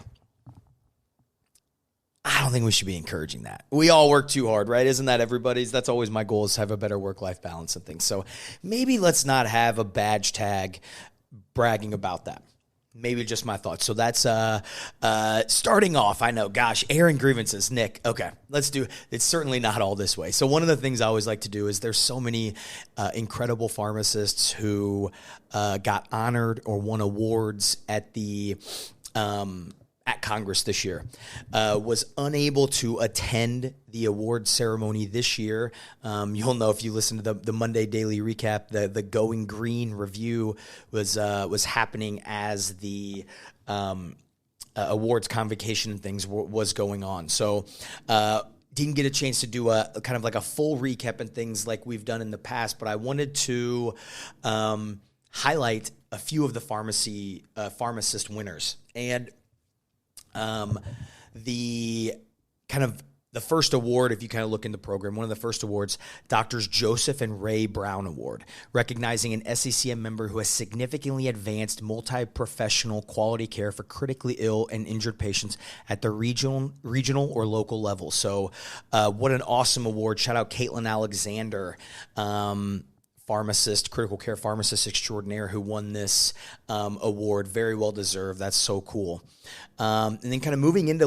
I don't think we should be encouraging that. We all work too hard, right? Isn't that everybody's? That's always my goal, is to have a better work-life balance and things. So maybe let's not have a badge tag bragging about that. Maybe just my thoughts. So that's starting off. I know, gosh, airing grievances, Nick. Okay, let's do. It's certainly not all this way. So one of the things I always like to do is there's so many incredible pharmacists who got honored or won awards at the at Congress this year. Was unable to attend the award ceremony this year. You'll know if you listen to the Monday Daily Recap, the Going Green review was happening as the awards convocation and things was going on. So didn't get a chance to do a kind of like a full recap and things like we've done in the past, but I wanted to highlight a few of the pharmacist winners. And the first award, if you kind of look in the program, one of the first awards, Doctors Joseph and Ray Brown Award, recognizing an SCCM member who has significantly advanced multi-professional quality care for critically ill and injured patients at the regional or local level. So what an awesome award. Shout out Caitlin Alexander, pharmacist, critical care pharmacist extraordinaire, who won this award. Very well deserved. That's so cool. And then kind of moving into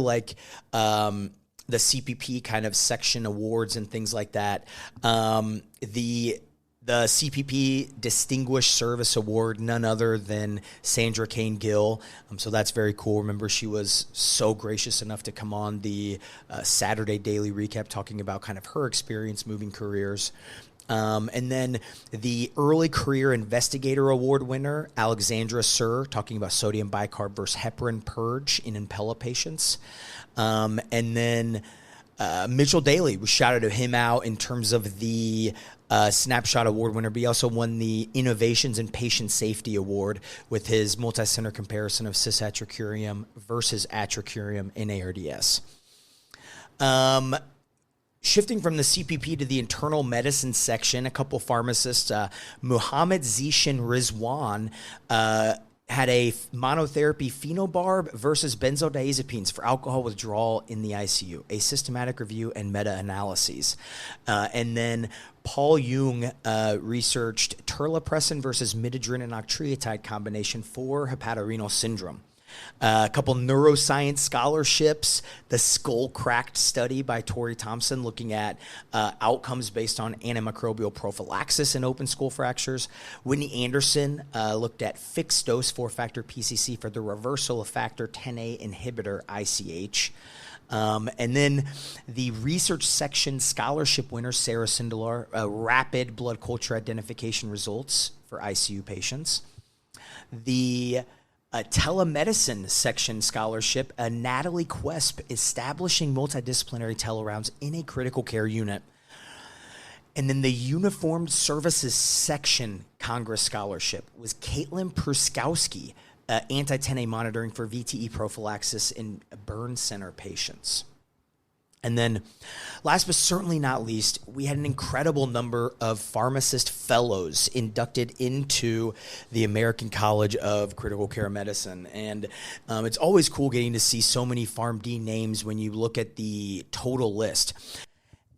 the CPP kind of section awards and things like that. The CPP Distinguished Service Award, none other than Sandra Kane Gill. So that's very cool. Remember, she was so gracious enough to come on the Saturday Daily Recap talking about kind of her experience moving careers. And then the Early Career Investigator Award winner, Alexandra Sir, talking about sodium bicarb versus heparin purge in Impella patients. And then Mitchell Daly, we shouted him out in terms of the Snapshot Award winner, but he also won the Innovations in Patient Safety Award with his multi-center comparison of cisatracurium versus atracurium in ARDS. Shifting from the CPP to the internal medicine section, a couple pharmacists, Muhammad Zishan Rizwan, had a monotherapy phenobarb versus benzodiazepines for alcohol withdrawal in the ICU, a systematic review and meta-analyses. And then Paul Jung researched terlipressin versus midodrine and octreotide combination for hepatorenal syndrome. A couple neuroscience scholarships, the Skull Cracked study by Tori Thompson looking at outcomes based on antimicrobial prophylaxis in open skull fractures. Whitney Anderson looked at fixed dose 4-factor PCC for the reversal of factor 10A inhibitor ICH. And then the research section scholarship winner, Sarah Sindelar, rapid blood culture identification results for ICU patients. The telemedicine section scholarship, Natalie Quesp, establishing multidisciplinary telerounds in a critical care unit. And then the Uniformed Services section Congress scholarship was Caitlin Pruskowski, anti-10A monitoring for VTE prophylaxis in burn center patients. And then last but certainly not least, we had an incredible number of pharmacist fellows inducted into the American College of Critical Care Medicine. And it's always cool getting to see so many PharmD names when you look at the total list.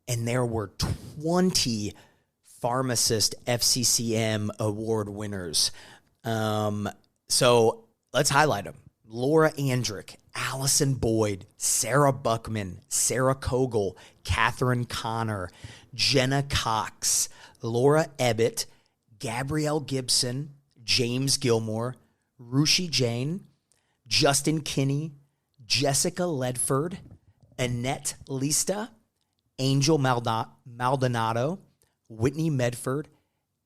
And there were 20 pharmacist FCCM award winners. So let's highlight them. Laura Andrick, Allison Boyd, Sarah Buckman, Sarah Kogel, Catherine Connor, Jenna Cox, Laura Ebbett, Gabrielle Gibson, James Gilmore, Rushi Jain, Justin Kinney, Jessica Ledford, Annette Lista, Angel Maldonado, Whitney Medford,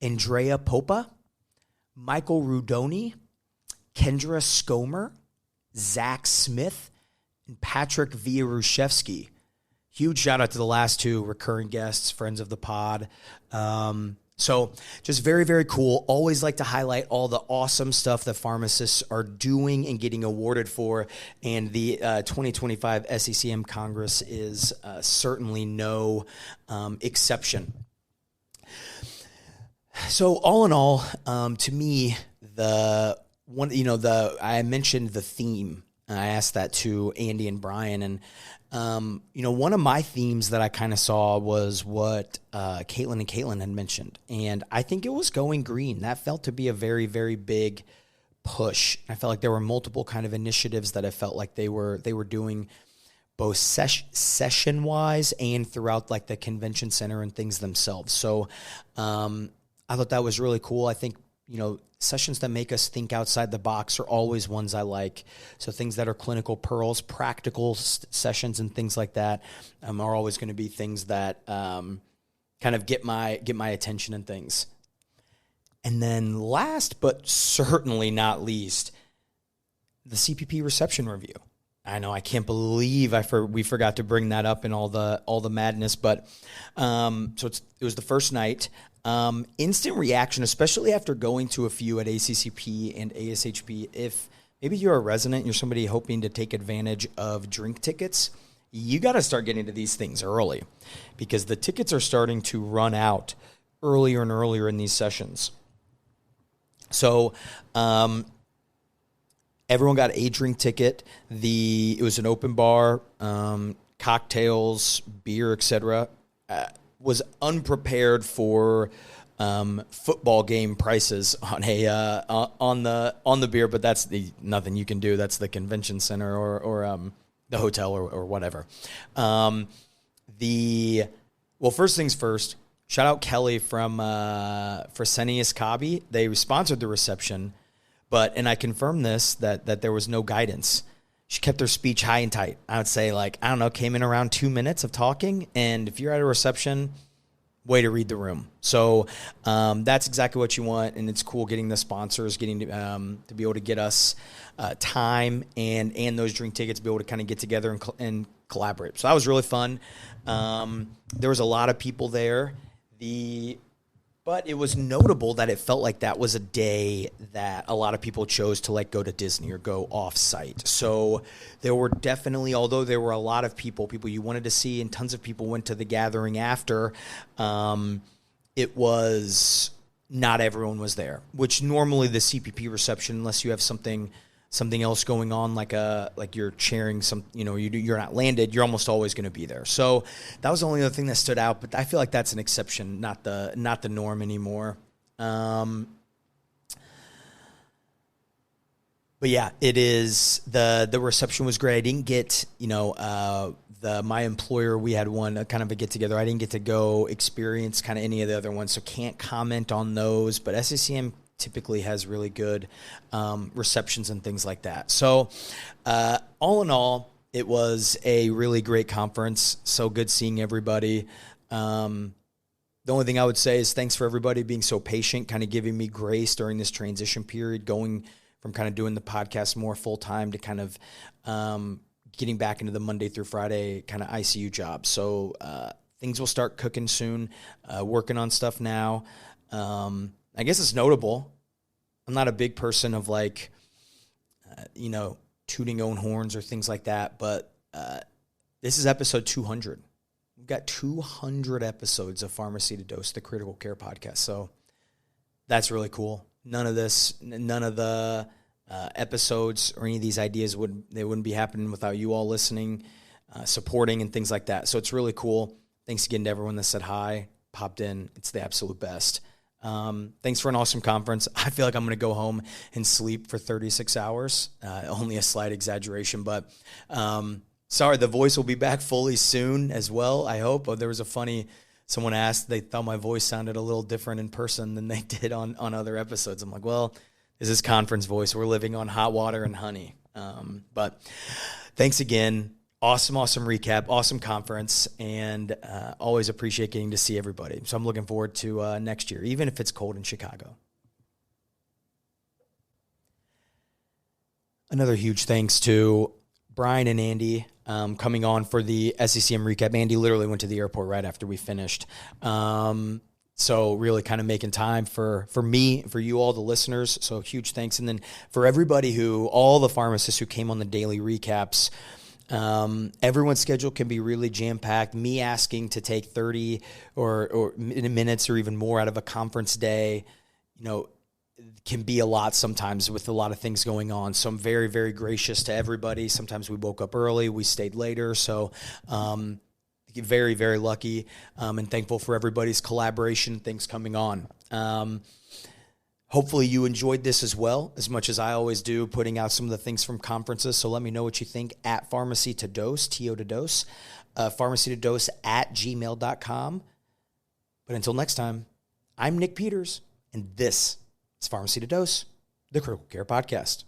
Andrea Popa, Michael Rudoni, Kendra Skomer, Zach Smith, and Patrick Vieruszewski. Huge shout out to the last two recurring guests, friends of the pod. So just very, very cool. Always like to highlight all the awesome stuff that pharmacists are doing and getting awarded for. And the 2025 SCCM Congress is certainly no exception. So all in all, to me, I mentioned the theme. I asked that to Andy and Brian, and one of my themes that I kind of saw was what Caitlin had mentioned, and I think it was going green. That felt to be a very, very big push. I felt like there were multiple kind of initiatives that I felt like they were doing both session wise and throughout like the convention center and things themselves. So I thought that was really cool. I think sessions that make us think outside the box are always ones I like. So things that are clinical pearls, practical sessions and things like that are always going to be things that kind of get my attention and things. And then last but certainly not least, the CPP reception review. I know, I can't believe we forgot to bring that up in all the madness, but it was the first night. Instant reaction, especially after going to a few at ACCP and ASHP. If maybe you're a resident, you're somebody hoping to take advantage of drink tickets, you got to start getting to these things early because the tickets are starting to run out earlier and earlier in these sessions. So, everyone got a drink ticket. It was an open bar, cocktails, beer, etc. Was unprepared for football game prices on on the beer, but that's nothing you can do. That's the convention center or the hotel or whatever. First things first. Shout out Kelly from Fresenius Kabi. They sponsored the reception, and I confirmed this that there was no guidance. She kept her speech high and tight. I would say came in around 2 minutes of talking. And if you're at a reception, way to read the room. So that's exactly what you want, and it's cool getting the sponsors, getting to be able to get us time and those drink tickets, be able to kind of get together and collaborate. So that was really fun. There was a lot of people there. But it was notable that it felt like that was a day that a lot of people chose to like go to Disney or go off-site. So there were definitely, although there were a lot of people you wanted to see, and tons of people went to the gathering after, it was not everyone was there, which normally the CPP reception, unless you have something else going on, like you're chairing some, you're not landed, you're almost always going to be there. So that was the only other thing that stood out, but I feel like that's an exception, not the norm anymore. But yeah, it is, the reception was great. I didn't get, my employer, we had one kind of a get together. I didn't get to go experience kind of any of the other ones, so can't comment on those, but SCCM typically has really good receptions and things like that. So all in all, it was a really great conference. So good seeing everybody. The only thing I would say is thanks for everybody being so patient, kind of giving me grace during this transition period, going from kind of doing the podcast more full time to kind of getting back into the Monday through Friday kind of ICU job. So things will start cooking soon, working on stuff now. I guess it's notable. I'm not a big person of like, tooting own horns or things like that, but this is episode 200. We've got 200 episodes of PharmacyToDose, the critical care podcast. So that's really cool. None of the episodes or any of these ideas wouldn't be happening without you all listening, supporting, and things like that. So it's really cool. Thanks again to everyone that said hi, popped in. It's the absolute best. Thanks for an awesome conference. I feel like I'm going to go home and sleep for 36 hours. Only a slight exaggeration, but sorry, the voice will be back fully soon as well, I hope. There was someone asked, they thought my voice sounded a little different in person than they did on other episodes. I'm like, well, this is conference voice. We're living on hot water and honey. But thanks again. Awesome recap, awesome conference, and always appreciate getting to see everybody. So I'm looking forward to next year, even if it's cold in Chicago. Another huge thanks to Brian and Andy coming on for the SCCM recap. Andy literally went to the airport right after we finished. So really kind of making time for me, for you all, the listeners. So huge thanks. And then for everybody all the pharmacists who came on the daily recaps. Everyone's schedule can be really jam-packed. Me asking to take 30 or minutes or even more out of a conference day, can be a lot sometimes with a lot of things going on. So I'm very, very gracious to everybody. Sometimes we woke up early, we stayed later. So very, very lucky and thankful for everybody's collaboration, things coming on. Hopefully you enjoyed this as well, as much as I always do, putting out some of the things from conferences. So let me know what you think at PharmacyToDose, TO2Dose, PharmacyToDose at gmail.com. But until next time, I'm Nick Peters, and this is PharmacyToDose, the Critical Care Podcast.